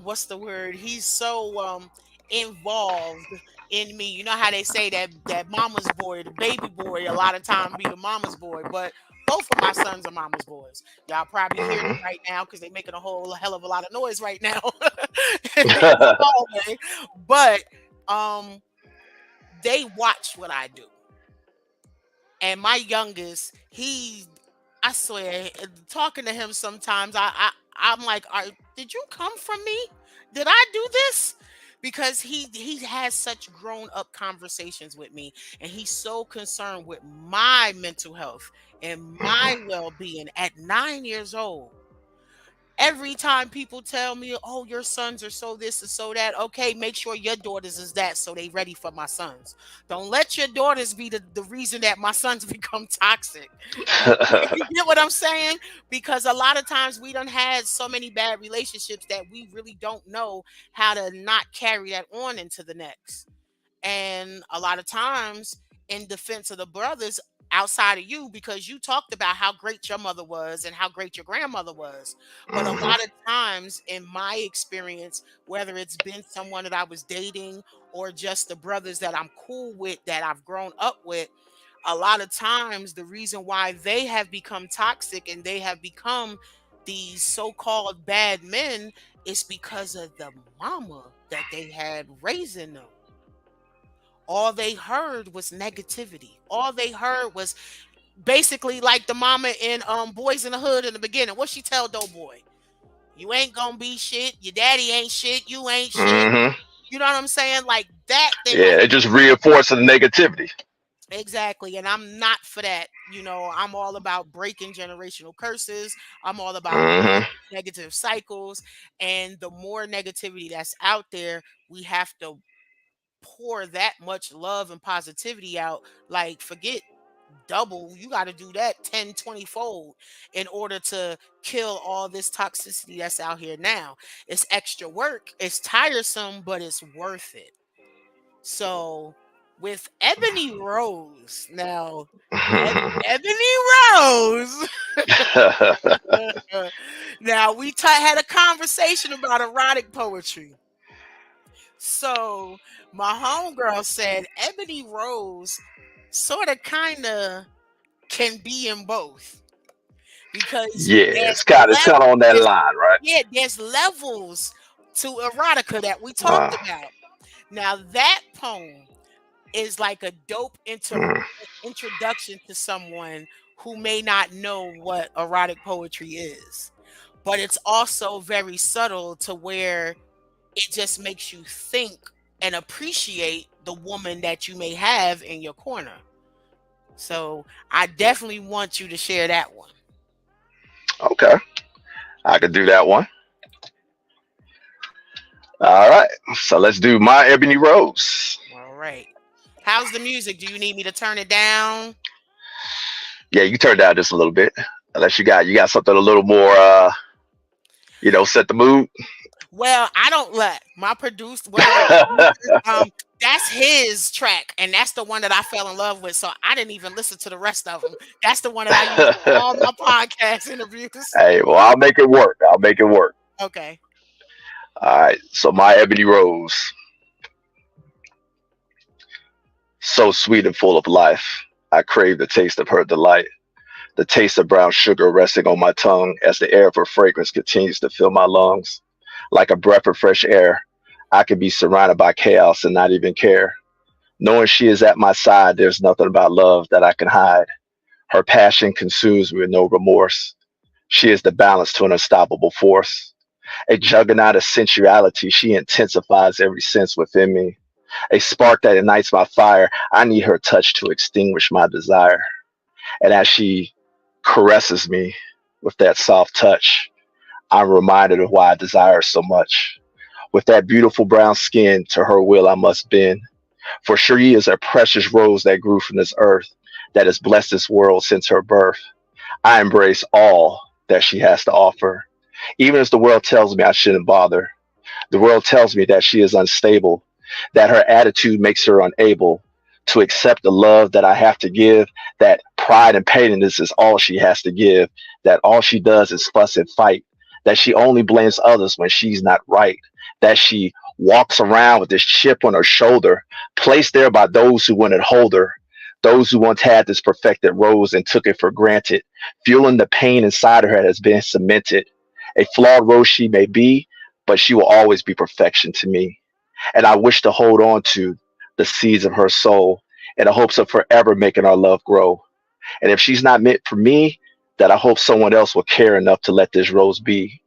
what's the word, he's so involved in me. You know how they say that mama's boy, the baby boy, a lot of time be the mama's boy, but both of my sons are mama's boys. Y'all probably hear them Hmm. right now because they're making a whole hell of a lot of noise right now in the hallway. But um they watch what I do. And my youngest, he, I swear, talking to him sometimes, I'm like, did you come from me? Did I do this? Because he has such grown up conversations with me, and he's so concerned with my mental health and my Hmm. well being at 9 years old. Every time people tell me, "Oh, your sons are so this and so that," okay, make sure your daughters is that so they ready for my sons. Don't let your daughters be the reason that my sons become toxic. You get what I'm saying? Because a lot of times we done had so many bad relationships that we really don't know how to not carry that on into the next. And a lot of times, in defense of the brothers outside of you, because you talked about how great your mother was and how great your grandmother was. But a Hmm. lot of times, in my experience, whether it's been someone that I was dating or just the brothers that I'm cool with that I've grown up with, a lot of times the reason why they have become toxic and they have become these so-called bad men is because of the mama that they had raising them. All they heard was negativity. All they heard was basically like the mama in Boys in the Hood in the beginning. What she tell Doughboy? You ain't gonna be shit. Your daddy ain't shit. You ain't shit. Hmm. You know what I'm saying? Like that thing Yeah, right it just reinforces the negativity. there. Exactly. And I'm not for that. You know, I'm all about breaking generational curses. I'm all about Hmm. breaking negative cycles. And the more negativity that's out there, we have to pour that much love and positivity out. Like, forget double, you got to do that 10, 20 fold in order to kill all this toxicity that's out here now. It's extra work, it's tiresome, but it's worth it. So with Ebony Rose now, Ebony Rose. Now we had a conversation about erotic poetry. So my homegirl said Ebony Rose sort of kind of can be in both because Yeah, there's it's kind of on that line, right? yeah, there's levels to erotica that we talked Uh, about. Now that poem is like a dope mm, introduction to someone who may not know what erotic poetry is. But it's also very subtle to where it just makes you think and appreciate the woman that you may have in your corner. So I definitely want you to share that one. okay, I could do that one. All right, so let's do my Ebony Rose. All right. How's the music? Do you need me to turn it down? Yeah, you turn down just a little bit, unless you got something a little more, set the mood. Well, I don't let my one of my producers, that's his track, and that's the one that I fell in love with. So I didn't even listen to the rest of them. That's the one that I use for all my podcast interviews. Hey, well, I'll make it work. I'll make it work. Okay. All right, so my Ebony Rose, so sweet and full of life. I crave the taste of her delight, the taste of brown sugar resting on my tongue as the air of her fragrance continues to fill my lungs. Like a breath of fresh air, I could be surrounded by chaos and not even care. Knowing she is at my side, there's nothing about love that I can hide. Her passion consumes me with no remorse. She is the balance to an unstoppable force. A juggernaut of sensuality, she intensifies every sense within me. A spark that ignites my fire, I need her touch to extinguish my desire. And as she caresses me with that soft touch, I'm reminded of why I desire her so much. With that beautiful brown skin, to her will I must bend. For she is a precious rose that grew from this earth, that has blessed this world since her birth. I embrace all that she has to offer, even as the world tells me I shouldn't bother. The world tells me that she is unstable, that her attitude makes her unable to accept the love that I have to give, that pride and pettiness is all she has to give, that all she does is fuss and fight, that she only blames others when she's not right, that she walks around with this chip on her shoulder, placed there by those who wouldn't hold her, those who once had this perfected rose and took it for granted, fueling the pain inside her has been cemented. A flawed rose she may be, but she will always be perfection to me. And I wish to hold on to the seeds of her soul in the hopes of forever making our love grow. And if she's not meant for me, that I hope someone else will care enough to let this rose be,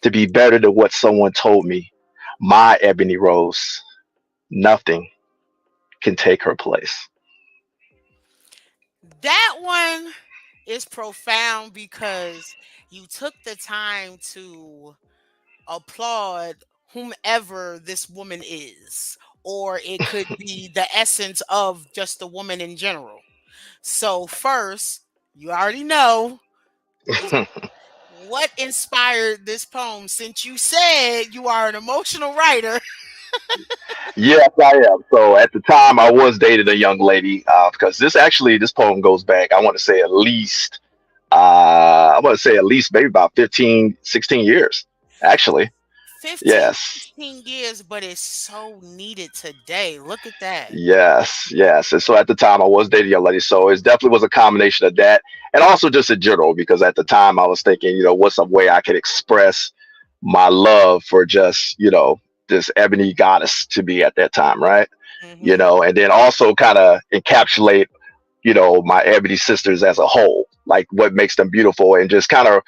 to be better than what someone told me. My Ebony Rose, nothing can take her place. That one It's profound because you took the time to applaud whomever this woman is, or it could be the essence of just the woman in general. So, first, you already know is what inspired this poem, since you said you are an emotional writer. Yes, I am. So at the time, I was dating a young lady because this poem goes back. I want to say at least maybe about 15, 16 years. Actually, 15, yes. 16 years, but it's so needed today. Look at that. Yes, yes. And so at the time, I was dating a young lady. So it definitely was a combination of that, and also just in general, because at the time I was thinking, what's some way I could express my love for just, this ebony goddess to be at that time, right? Hmm. And then also kind of encapsulate, my ebony sisters as a whole, like what makes them beautiful, and just kind of,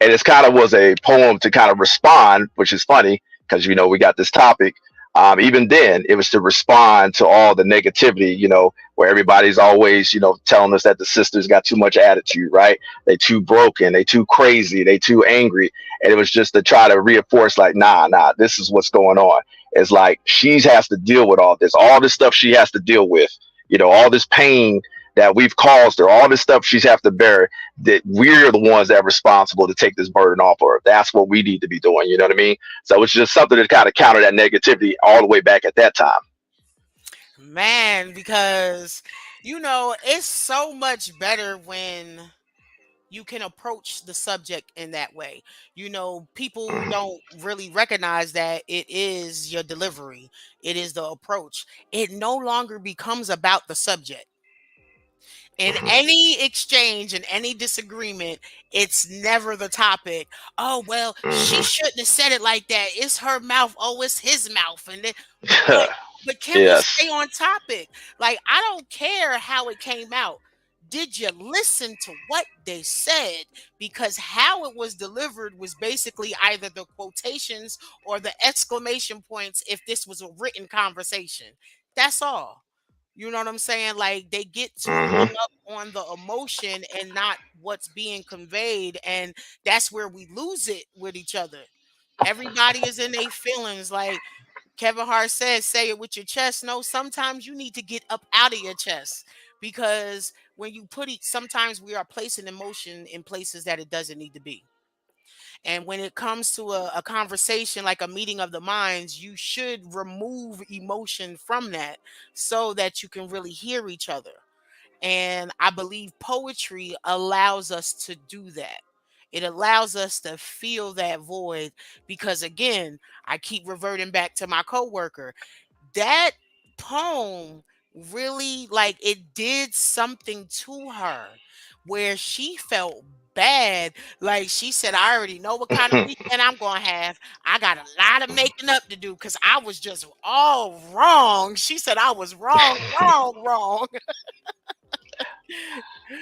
and it's kind of was a poem to kind of respond, which is funny because we got this topic. Even then, it was to respond to all the negativity, where everybody's always, telling us that the sisters got too much attitude, right? They too broken, they too crazy, they too angry, and it was just to try to reinforce, like, nah, this is what's going on. It's like she has to deal with all this stuff she has to deal with, all this pain that we've caused her, all this stuff she's have to bear, that we're the ones that are responsible to take this burden off of her. That's what we need to be doing. You know what I mean? So it's just something to kind of counter that negativity all the way back at that time. Man, because it's so much better when you can approach the subject in that way. People Mhm. don't really recognize that it is your delivery, it is the approach. It no longer becomes about the subject. In Mhm. any exchange and any disagreement, it's never the topic. Oh, well, she Mhm. shouldn't have said it like that. It's her mouth. Oh, it's his mouth. And then, but but can we stay Yes. on topic? Like, I don't care how it came out. Did you listen to what they said? Because how it was delivered was basically either the quotations or the exclamation points if this was a written conversation. That's all. You know what I'm saying? Like, they get too Hmm. hung up on the emotion and not what's being conveyed, and that's where we lose it with each other. Everybody is in their feelings. Like Kevin Hart says, say it with your chest. No, sometimes you need to get up out of your chest, because when you put it, sometimes we are placing emotion in places that it doesn't need to be. And when it comes to a conversation like a meeting of the minds, you should remove emotion from that so that you can really hear each other. And I believe poetry allows us to do that. It allows us to feel that void, because again, I keep reverting back to my coworker. That poem really, like, it did something to her where she felt bad. Like, she said, I already know what kind of weekend I'm going to have. I got a lot of making up to do because I was just all wrong. She said I was wrong, wrong, wrong.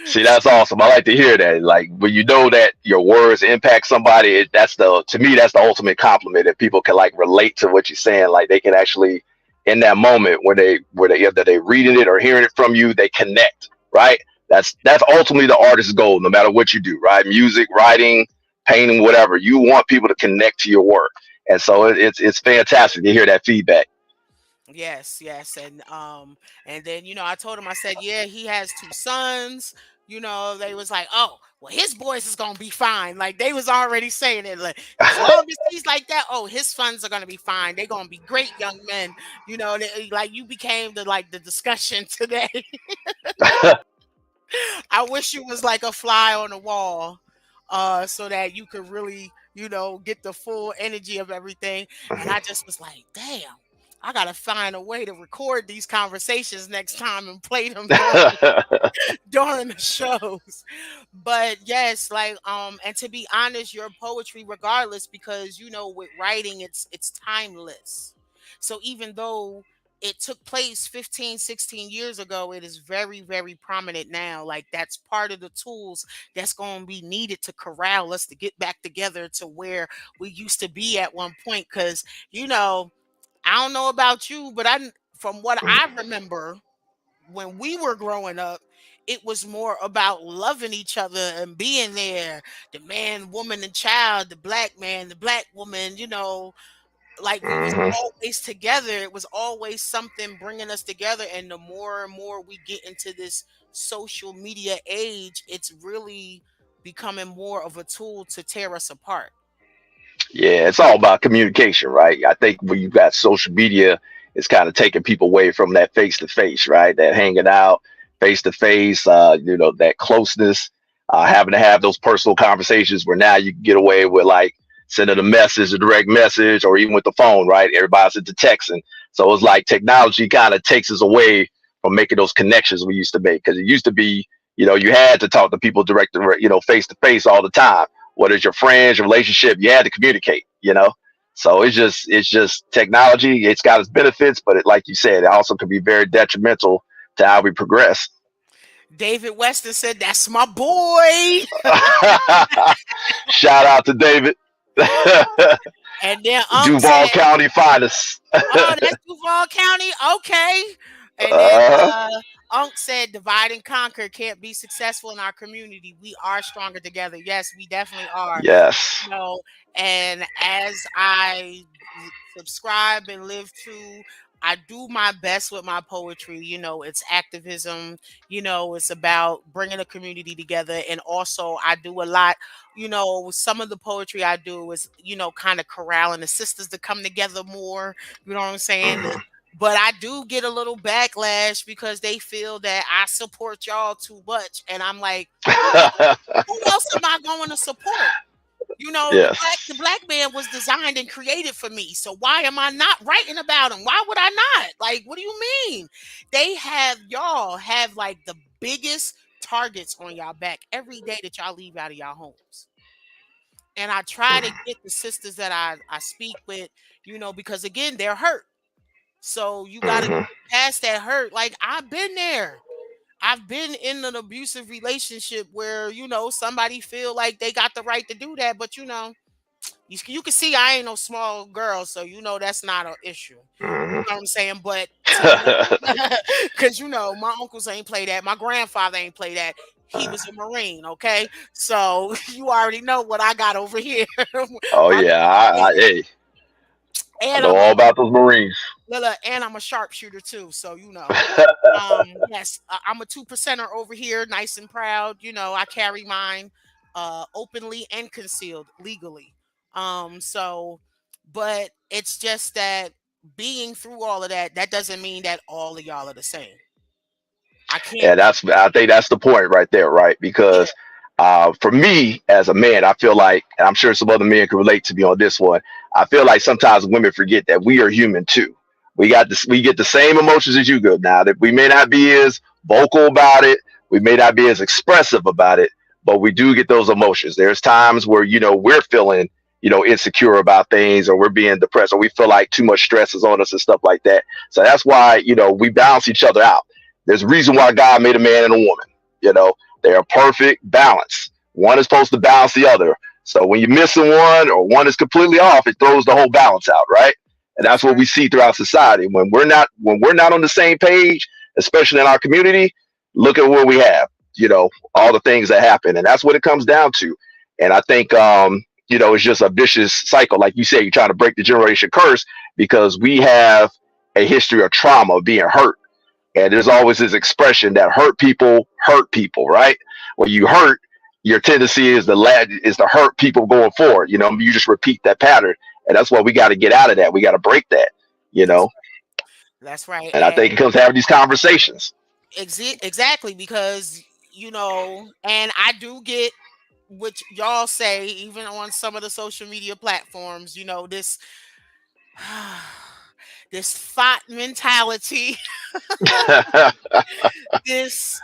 See, that's awesome. I like to hear that. Like when you know that your words impact somebody, that's the to me that's the ultimate compliment. If people can like relate to what you're saying, like they can actually in that moment where they either they reading it or hearing it from you, they connect. Right. That's ultimately the artist's goal. No matter what you do, right? Music, writing, painting, whatever. You want people to connect to your work, and so it's fantastic to hear that feedback. Yes, yes. And then, I told him, I said, yeah, he has two sons. They was like, oh, well, his boys is gonna be fine. Like, they was already saying it. Like, as long as he's like that, oh, his sons are gonna be fine. They're gonna be great young men. Like, you became the discussion today. I wish you was like a fly on the wall, so that you could really, get the full energy of everything. And I just was like, damn, I gotta find a way to record these conversations next time and play them during the shows. But yes, like, and to be honest, your poetry regardless, because with writing, it's timeless. So even though it took place 15, 16 years ago, it is very, very prominent now. Like, that's part of the tools that's going to be needed to corral us to get back together to where we used to be at one point. Because I don't know about you, but from what I remember, when we were growing up, it was more about loving each other and being there. The man, woman, and child, the black man, the black woman, like we was Hmm. always together. It was always something bringing us together. And the more and more we get into this social media age, it's really becoming more of a tool to tear us apart. Yeah, it's all about communication, right? I think when you got social media, it's kind of taking people away from that face to face, right? That hanging out face to face, that closeness, having to have those personal conversations where now you can get away with like sending a message, a direct message, or even with the phone, right? Everybody's into texting. So it's like technology kind of takes us away from making those connections we used to make. Because it used to be, you had to talk to people face to face all the time. What is your friends, your relationship? You had to communicate. So it's just technology. It's got its benefits, but like you said, it also can be very detrimental to how we progress. David Weston said, "That's my boy." Shout out to David. And then Unc Duval said, County finest. "Oh, that's Duval County. Okay." And then uh, Unc said, "Divide and conquer can't be successful in our community. We are stronger together." Yes, we definitely are. yes. You know, and as I subscribe and live to, I do my best with my poetry. It's activism. It's about bringing a community together. And also, I do a lot. Some of the poetry I do is, kind of corralling the sisters to come together more. You know what I'm saying? Mhm. But I do get a little backlash because they feel that I support y'all too much. And I'm like, who else, who else am I going to support? The black yes. the black man was designed and created for me. So why am I not writing about him? Why would I not? Like, what do you mean? Y'all have like the biggest targets on y'all back every day that y'all leave out of y'all homes. And I try to get the sisters that I speak with, because again, they're hurt. So you gotta Hmm. get past that hurt. Like I've been there. I've been in an abusive relationship where, somebody feel like they got the right to do that, but you can see I ain't no small girl, so that's not an issue. You Hmm. know what I'm saying? But to me, because my uncles ain't play that, my grandfather ain't play that. He was a Marine, okay? So you already know what I got over here. Oh My yeah, hey, I and know I'm all about those Marines. and I'm a sharpshooter too, so yes, I'm a two percenter over here, nice and proud. I carry mine openly and concealed legally. So but it's just that being through all of that, that doesn't mean that all of y'all are the same. I can't Yeah, I think that's the point right there, right? yeah, Because for me as a man, I feel like, and I'm sure some other men can relate to me on this one. I feel like sometimes women forget that we are human too. We get the same emotions as you do. Now that we may not be as vocal about it, we may not be as expressive about it, but we do get those emotions. There's times where we're feeling insecure about things, or we're being depressed, or we feel like too much stress is on us and stuff like that. So that's why we balance each other out. There's a reason why God made a man and a woman. You know, they are perfect balance. One is supposed to balance the other. So when you're missing one or one is completely off, it throws the whole balance out, right? And that's that's what we right. see throughout society. When we're not on the same page, especially in our community, look at what we have. All the things that happen, and that's what it comes down to. And I think it's just a vicious cycle. Like you said, you're trying to break the generation curse because we have a history of trauma, of being hurt, and there's always this expression that hurt people, right? When you hurt, your tendency is to hurt people going forward. You just repeat that pattern, and that's why we got to get out of that. We got to break that. You That's know, that's right. and I think And it comes to having these conversations. exactly because and I do get which y'all say even on some of the social media platforms, this thought mentality, this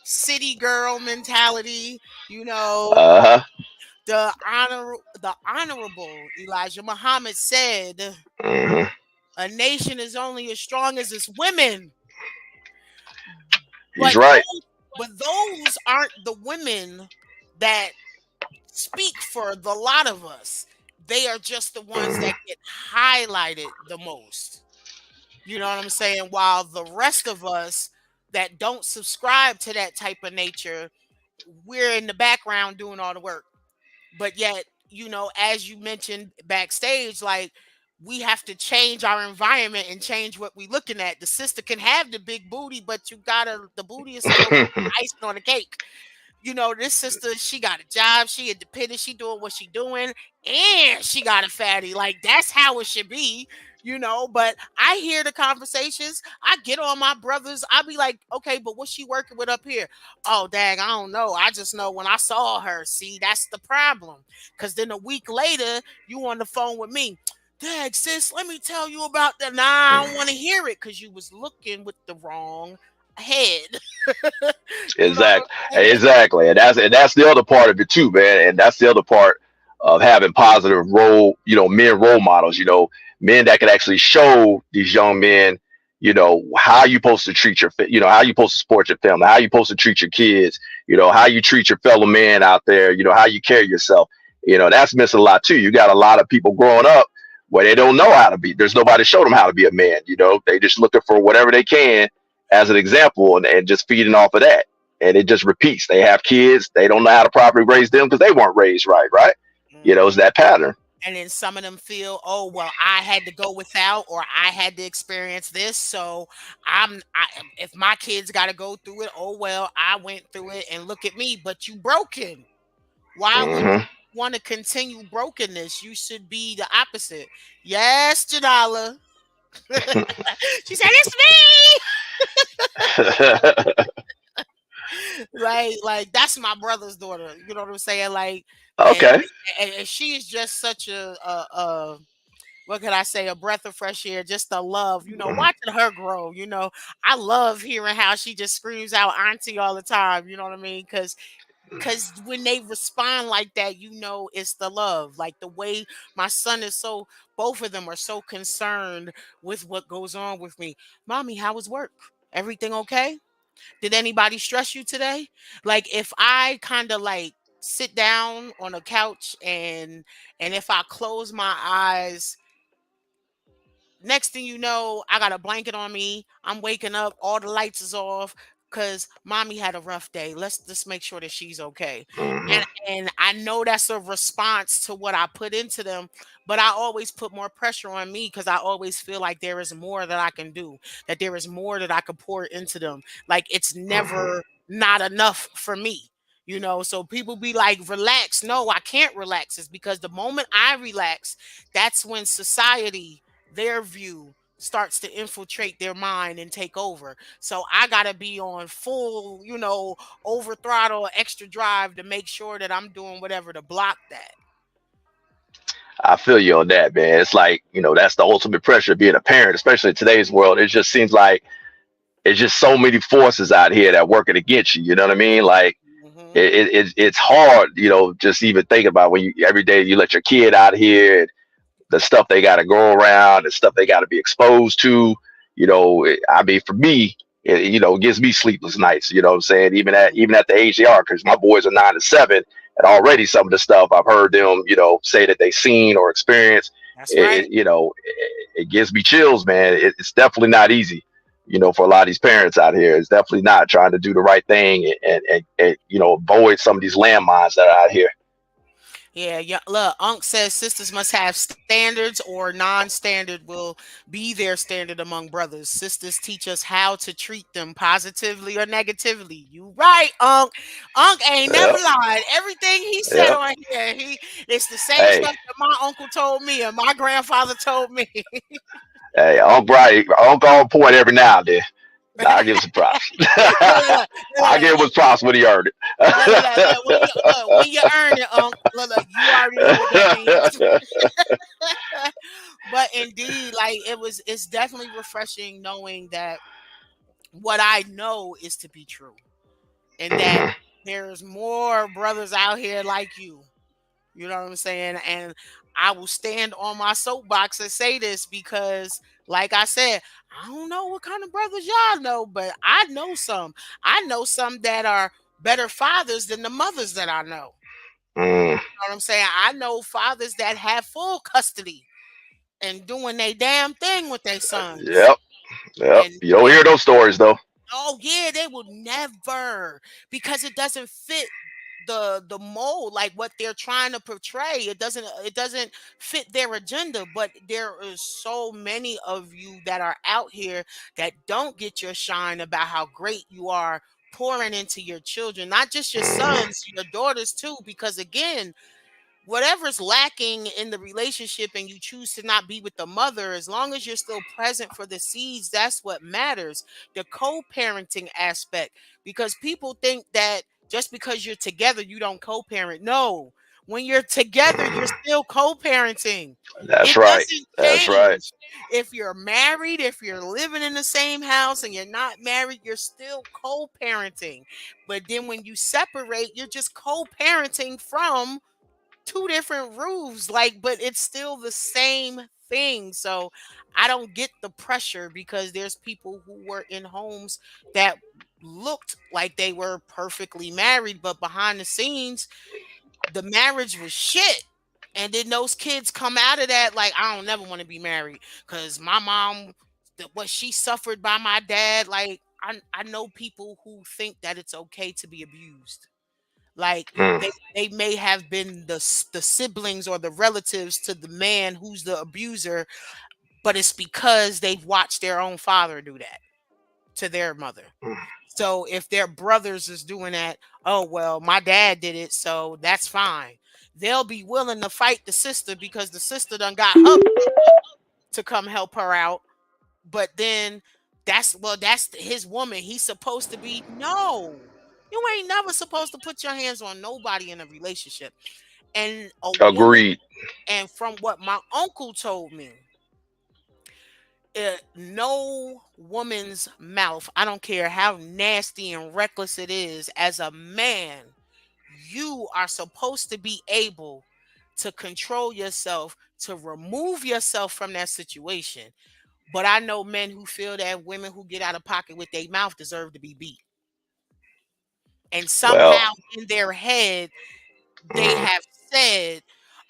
city girl mentality, you know, Uh-huh. the honorable Elijah Muhammad said, Hmm. a nation is only as strong as its women. He's But right. those aren't the women that speak for the lot of us. They are just the ones Hmm. that get highlighted the most. You know what I'm saying? While the rest of us that don't subscribe to that type of nature, we're in the background doing all the work. But yet, as you mentioned backstage, like, we have to change our environment and change what we looking at. The sister can have the big booty, but the booty is still icing on the cake. This sister, she got a job, she independent, she doing what she doing, and she got a fatty. Like, that's how it should be. But I hear the conversations, I get on my brothers, I be like, okay, but what's she working with up here? Oh, dang, I don't know. I just know when I saw her. See, that's the problem. Because then a week later, you on the phone with me. Dang, sis, let me tell you about that. Nah, I don't want to hear it because you was looking with the wrong head. You know what Exactly, I'm saying? exactly, and that's the other part of it too, man. And that's the other part of having positive men role models. Men that can actually show these young men, how you supposed to treat how you supposed to support your family, how you supposed to treat your kids, how you treat your fellow man out there, how you carry yourself. That's missing a lot too. You got a lot of people growing up where they don't know how to be. There's nobody to show them how to be a man. They just looking for whatever they can as an example and just feeding off of that, and it just repeats. They have kids, they don't know how to properly raise them because they weren't raised right, right? It's Mhm. that pattern. And then some of them feel, oh well, I had to go without, or I had to experience this, so if my kids got to go through it, oh well, I went through it, and look at me. But you broken. Why would Hmm. you want to continue brokenness? You should be the opposite. Yes, Janala. She said it's me. Like that's my brother's daughter. You know what I'm saying? Like, and Okay. and she is just such a what can I say, a breath of fresh air, just the love, watching her grow. I love hearing how she just screams out auntie all the time. You know what I mean? Because when they respond like that, it's the love. Like the way my son is both of them are so concerned with what goes on with me. Mommy, how was work? Everything okay? Did anybody stress you today? Like, if I kind of like sit down on a couch, and if I close my eyes, next thing you know, I got a blanket on me. I'm waking up, all the lights is off because mommy had a rough day. Let's just make sure that she's okay. Hmm. And I know that's a response to what I put into them, but I always put more pressure on me because I always feel like there is more that I can do, that there is more that I could pour into them. Like, it's Hmm. never not enough for me. So people be like, relax. No, I can't relax. It's because the moment I relax, that's when society, their view, starts to infiltrate their mind and take over. So I got to be on full, over throttle, extra drive to make sure that I'm doing whatever to block that. I feel you on that, man. It's like, that's the ultimate pressure of being a parent, especially in today's world. It just seems like it's just so many forces out here that working against you. You know what I mean? Like Hmm. it's hard, just even thinking about when you every day you let your kid out here, the stuff they got to go around, the stuff they got to be exposed to. I mean, for me, it gives me sleepless nights. You know what I'm saying? Even at the age they are, because my boys are 9 and 7, and already some of the stuff I've heard them, say that they seen or experienced. That's right. It gives me chills, man. It's definitely not easy. For a lot of these parents out here, it's definitely not trying to do the right thing and avoid some of these landmines that are out here. Yeah, yeah. Look, Unc says sisters must have standards, or non-standard will be their standard among brothers. Sisters teach us how to treat them positively or negatively. You right, Unc. Unc ain't never Yep, lied. Everything he said yep. on here, it's the same Hey, stuff that my uncle told me and my grandfather told me. hey, Uncle Bright, Uncle on point every now and then. I give him some props. Look, look, I give him his props when he earned look. When you earn it, Unc, look, you already know what that means. it. But indeed, like, it's definitely refreshing knowing that what I know is to be true, and that Mhm. there's more brothers out here like you. You know what I'm saying? And I will stand on my soapbox and say this because, like I said, I don't know what kind of brothers y'all know, but I know some. I know some that are better fathers than the mothers that I know. Mm, You know what I'm saying? I know fathers that have full custody and doing their damn thing with their sons. yep, yep. And You don't hear those stories though. Oh yeah, they will never, because it doesn't fit the mold, like what they're trying to portray. It doesn't fit their agenda. But there is so many of you that are out here that don't get your shine about how great you are pouring into your children, not just your Mhm. sons, your daughters too, because again, whatever's lacking in the relationship and you choose to not be with the mother, as long as you're still present for the seeds, that's what matters. The co-parenting aspect, because people think that just because you're together you don't co-parent. No, when you're together you're Mhm. still co-parenting. That's It right. doesn't That's right. change. If you're married, if you're living in the same house and you're not married, you're still co-parenting. But then when you separate, you're just co-parenting from two different roofs, like, but it's still the same thing. So I don't get the pressure, because there's people who were in homes that looked like they were perfectly married, but behind the scenes the marriage was shit. And then those kids come out of that like, I don't never want to be married because my mom, what she suffered by my dad. Like, I know people who think that it's okay to be abused. Like, Mm. they may have been the siblings or the relatives to the man who's the abuser, but it's because they've watched their own father do that to their mother. So if their brothers is doing that, oh well, my dad did it, so that's fine. They'll be willing to fight the sister because the sister done got her to come help her out. But then that's his woman. He's supposed to be, no. You ain't never supposed to put your hands on nobody in a relationship. And a woman, Agreed. and from what my uncle told me, no woman's mouth, I don't care how nasty and reckless it is, as a man, you are supposed to be able to control yourself, to remove yourself from that situation. But I know men who feel that women who get out of pocket with their mouth deserve to be beat. And Well, somehow in their head, they mm, have said,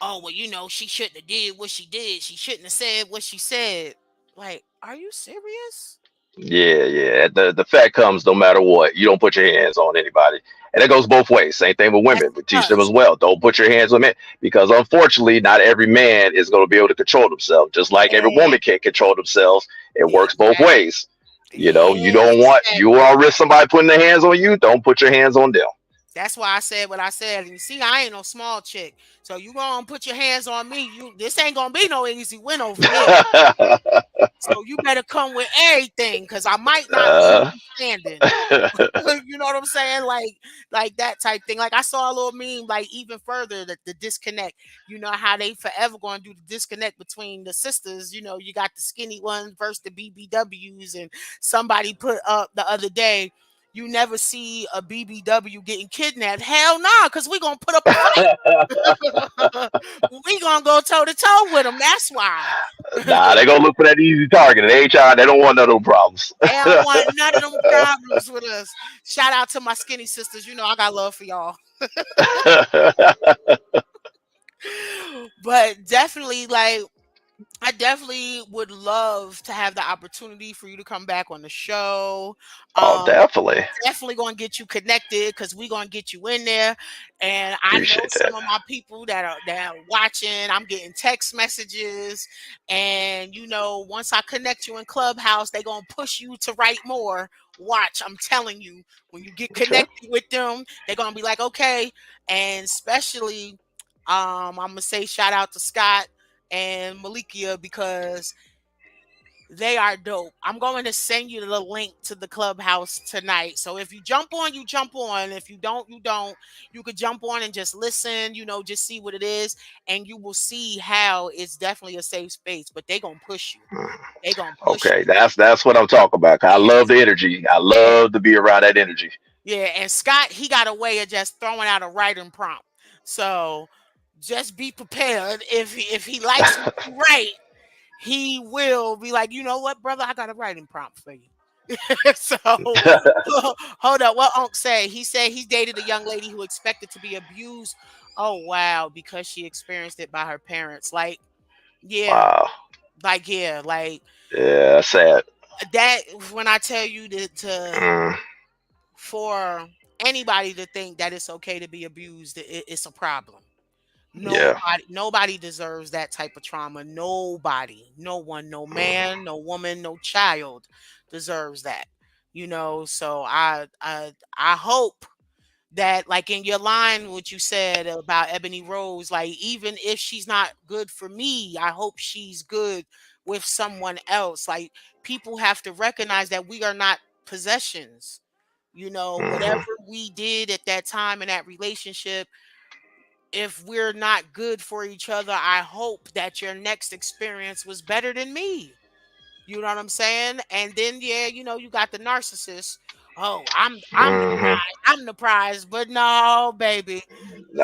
oh, well, she shouldn't have did what she did. She shouldn't have said what she said. Like, are you serious? yeah, yeah. The fact comes, no matter what, you don't put your hands on anybody, and it goes both ways. Same thing with Yes, women. We it teach them as does. well. Don't put your hands on men because unfortunately, not every man is going to be able to control themselves. Just like every woman can't control themselves, it works both Exactly. ways. You Yeah, don't want you exactly. all risk somebody putting their hands on you. Don't put your hands on them. That's why I said what I said. And you see, I ain't no small chick. So you gonna put your hands on me. This ain't gonna be no easy win over here. So you better come with everything, because I might not leave uh, you standing. You know what I'm saying? Like that type thing. Like I saw a little meme, like even further, that the disconnect. You know how they forever going to do the disconnect between the sisters. You got the skinny ones versus the BBWs, and somebody put up the other day. You never see a BBW getting kidnapped. Hell nah, because we gonna put up a fight. We gonna go toe to toe with them. That's why. nah, they gonna look for that easy target. They ain't trying. They don't want none of those problems. They don't want none of them problems with us. Shout out to my skinny sisters. I got love for y'all. But definitely, like, I definitely would love to have the opportunity for you to come back on the show. Oh, Um, definitely Definitely gonna get you connected, because we gonna get you in there. And I know appreciate some that. of my people that are watching. I'm getting text messages, and once I connect you in Clubhouse, they gonna push you to write more. Watch, I'm telling you, when you get Okay. connected with them, they're gonna be like, okay. And especially, I'm gonna say shout out to Scott and Malikia, because they are dope. I'm going to send you the link to the clubhouse tonight. So if you jump on, you jump on. If you don't, you don't. You could jump on and just listen, just see what it is. And you will see how it's definitely a safe space. But they gonna push you. They gonna push Okay, you. that's what I'm talking about. 'Cause I Yeah. love the energy. I Yeah. love to be around that energy. Yeah. And Scott, he got a way of just throwing out a writing prompt. So just be prepared. If he likes what you write, he will be like, you know what, brother, I got a writing prompt for you. So hold up. What Unc say? He said he dated a young lady who expected to be abused. Oh wow, because she experienced it by her parents. Like, yeah, Wow. like yeah, like Yeah, that's sad. that when I tell you to Mm, for anybody to think that it's okay to be abused, it's a problem. yeah. Nobody deserves that type of trauma. Nobody, no one, no man, no woman, no child deserves that. So I hope that, like in your line what you said about Ebony Rose, like even if she's not good for me, I hope she's good with someone else. Like people have to recognize that we are not possessions. Whatever Hmm. we did at that time in that relationship, if we're not good for each other, I hope that your next experience was better than me. You know what I'm saying? And then yeah, you got the narcissist. Oh, I'm the Hmm. prize. I'm the prize. But no, baby.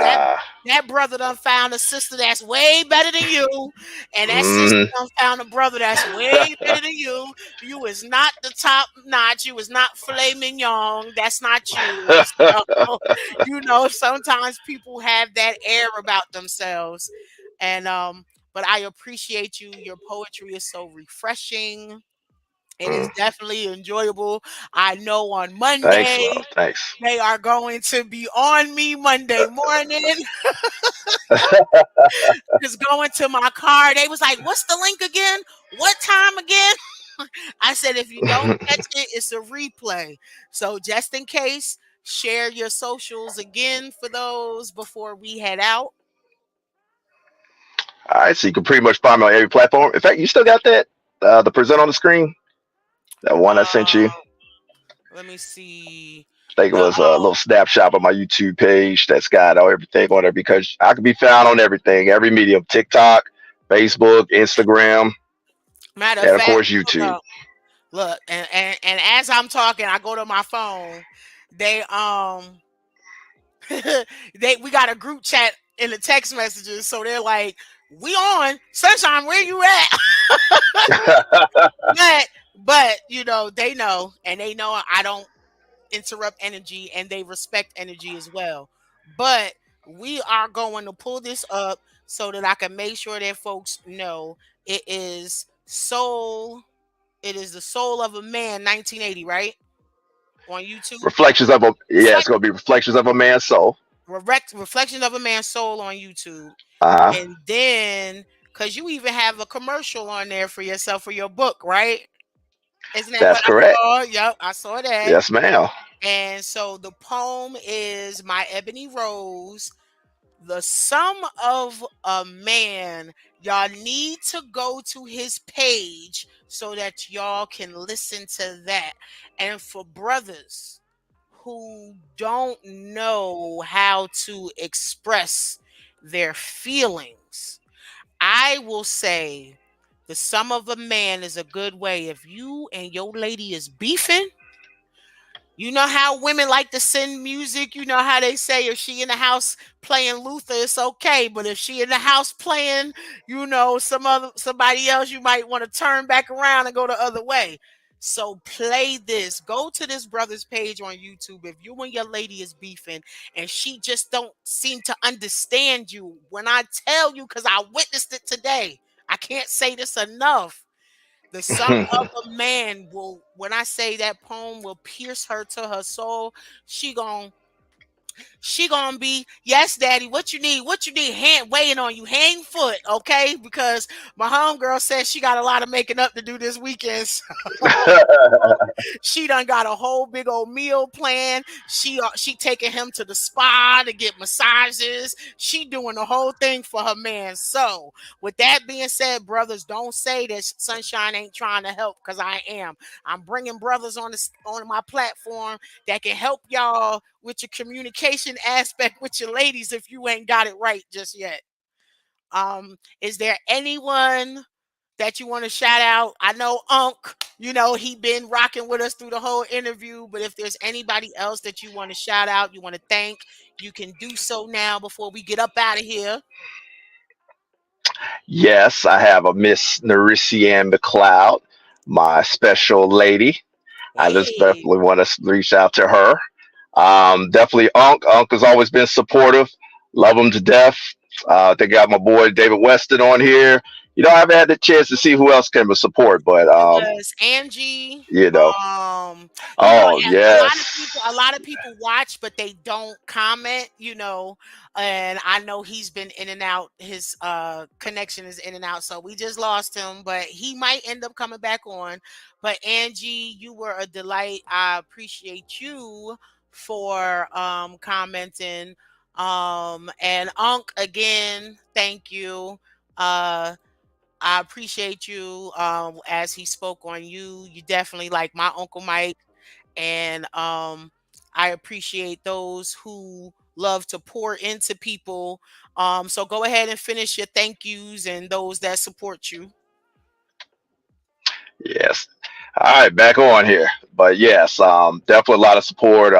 That Nah. that brother done found a sister that's way better than you. And that sister Hmm. done found a brother that's way better than you. You is not the top notch. You is not filet mignon. That's not you. So, sometimes people have that air about themselves. And but I appreciate you. Your poetry is so refreshing. It is Mm. definitely enjoyable. I know on Thanks, love. Monday Thanks. they are going to be on me Monday morning. Just going to my car. They was like, "What's the link again? What time again?" I said, "If you don't catch it, it's a replay." So just in case, share your socials again for those before we head out. All right, so you can pretty much find me on every platform. In fact, you still got that the present on the screen, that one I sent you. Uh, Let me see. I think it The was a little snapshot of my YouTube page that's got everything on there because I can be found on everything, every medium: TikTok, Facebook, Instagram, matter of and of fact, course YouTube. look, and as I'm talking, I go to my phone. They we got a group chat in the text messages, so they're like, "We on Sunshine, where you at?" but they know, and they know I don't interrupt energy, and they respect energy as well. But we are going to pull this up so that I can make sure that folks know it is soul. It is the soul of a man, 1980, right? On YouTube. Reflections of a yeah, it's Reflect, gonna be reflections of a man's soul. reflection of a man's soul on YouTube. Uh huh. And then, because you even have a commercial on there for yourself for your book, right? Isn't that what That's I correct. saw? Yep, I saw that. Yes, ma'am. And so the poem is My Ebony Rose, the sum of a man. Y'all need to go to his page so that y'all can listen to that. And for brothers who don't know how to express their feelings, I will say the sum of a man is a good way. If you and your lady is beefing, you know how women like to send music. You know how they say if she in the house playing Luther, it's okay. But if she in the house playing, somebody else, you might want to turn back around and go the other way. So play this. Go to this brother's page on YouTube. If you and your lady is beefing and she just don't seem to understand you, when I tell you, because I witnessed it today, I can't say this enough. The sum of a man will, when I say that poem will pierce her to her soul, she gon' she gonna be, yes, daddy, what you need? What you need? Hand waiting on you, hang foot, okay? Because my homegirl says she got a lot of making up to do this weekend. She done got a whole big old meal plan. She taking him to the spa to get massages. She doing the whole thing for her man. So with that being said, brothers, don't say that Sunshine ain't trying to help, because I am. I'm bringing brothers on my platform that can help y'all with your communication aspect with your ladies if you ain't got it right just yet. Is there anyone that you want to shout out? I know Unc, he been rocking with us through the whole interview, but if there's anybody else that you want to shout out, you want to thank, you can do so now before we get up out of here. Yes, I have a Miss Narisian McLeod, my special lady. I just Hey, definitely want to reach out to her. Definitely Unc. Unc has always been supportive. Love him to death. They got my boy David Weston on here. I haven't had the chance to see who else can support, but It was Angie. you know, Um, oh and a yes, lot of people watch, but they don't comment, and I know he's been in and out. His connection is in and out, so we just lost him, but he might end up coming back on. But Angie, you were a delight. I appreciate you for commenting. And Unc, again, thank you. Uh I appreciate you as he spoke on you. You definitely like my Uncle Mike. And I appreciate those who love to pour into people. So go ahead and finish your thank yous and those that support you. yes. All right, back on here, but yes, definitely a lot of support.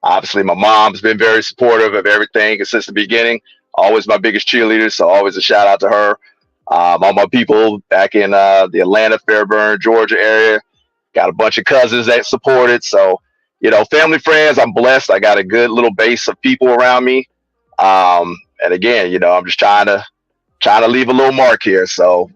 Obviously, my mom's been very supportive of everything since the beginning. Always my biggest cheerleader, so always a shout out to her. All my people back in the Atlanta, Fairburn, Georgia area. Got a bunch of cousins that support it. So, family, friends, I'm blessed. I got a good little base of people around me. And again, I'm just trying to leave a little mark here. So,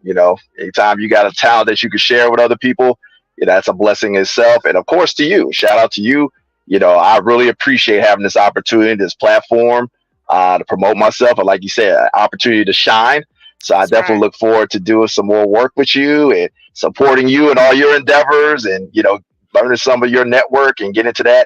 anytime you got a talent that you can share with other people, that's a blessing in itself. And of course, to you, shout out to you. I really appreciate having this opportunity, this platform to promote myself. And like you said, an opportunity to shine. So I That's definitely right. look forward to doing some more work with you and supporting you in all your endeavors and, learning some of your network and get into that.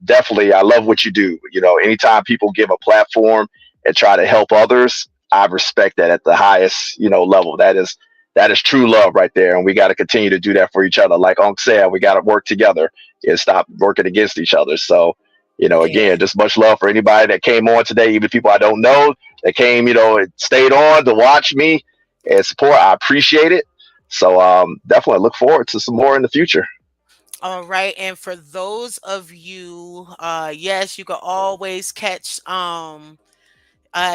Definitely, I love what you do. Anytime people give a platform and try to help others, I respect that at the highest, level. That is true love right there, and we got to continue to do that for each other. Like Unc said, we got to work together and stop working against each other. So, Yeah. again, just much love for anybody that came on today, even people I don't know that came, and stayed on to watch me and support. I appreciate it. So, definitely look forward to some more in the future. All right. And for those of you, yes, you can always catch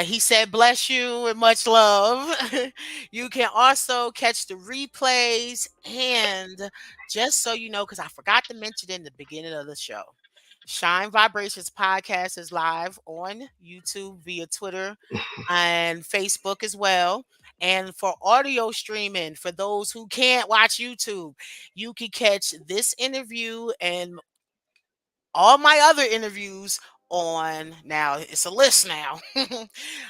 he said, bless you and much love. You can also catch the replays. And just so you know, because I forgot to mention in the beginning of the show, Shine Vibrations podcast is live on YouTube via Twitter and Facebook as well. And for audio streaming, for those who can't watch YouTube, you can catch this interview and all my other interviews on now it's a list now.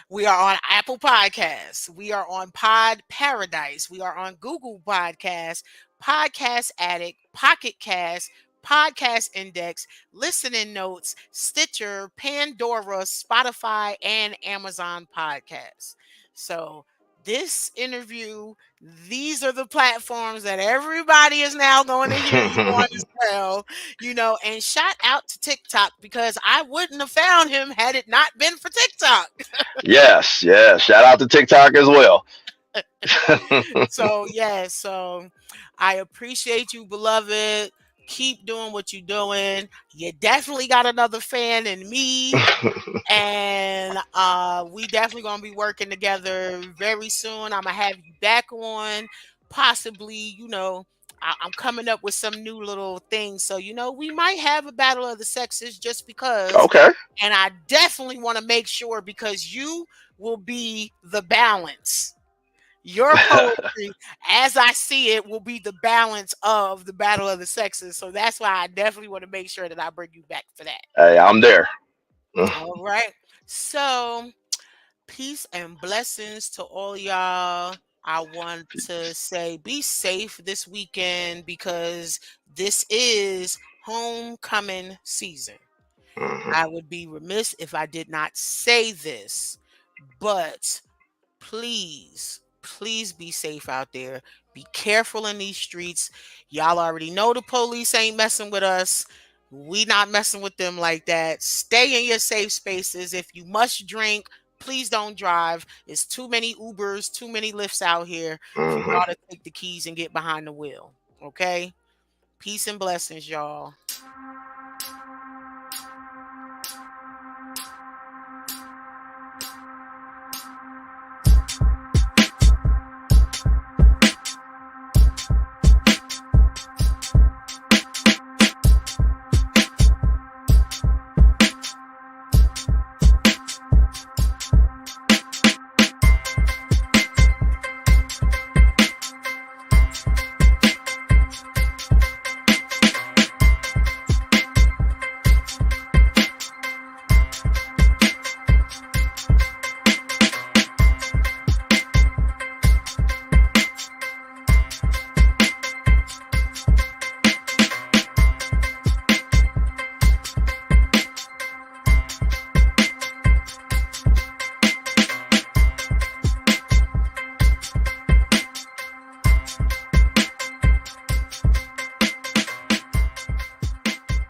We are on Apple Podcasts, we are on Pod Paradise, we are on Google Podcasts, Podcast Addict, Pocket Cast, Podcast Index, Listening Notes, Stitcher, Pandora, Spotify, and Amazon Podcasts. So this interview, these are the platforms that everybody is now going to hear you on as well. And shout out to TikTok because I wouldn't have found him had it not been for TikTok. Yes, yes. Shout out to TikTok as well. So, yeah, so I appreciate you, beloved. Keep doing what you're doing. You definitely got another fan in me. And we definitely gonna be working together very soon. I'm gonna have you back on, possibly. I'm coming up with some new little things, so we might have a battle of the sexes just because. Okay. And I definitely want to make sure because you will be the balance. Your poetry, as I see it, will be the balance of the battle of the sexes. So that's why I definitely want to make sure that I bring you back for that. Hey, I'm there. All right. So, peace and blessings to all y'all. I want to say be safe this weekend because this is homecoming season. Mhm. I would be remiss if I did not say this, but please, please be safe out there. Be careful in these streets. Y'all already know the police ain't messing with us. We not messing with them like that. Stay in your safe spaces. If you must drink, please don't drive. It's too many Ubers, too many lifts out here for Mhm. y'all to take the keys and get behind the wheel. Okay? Peace and blessings, y'all.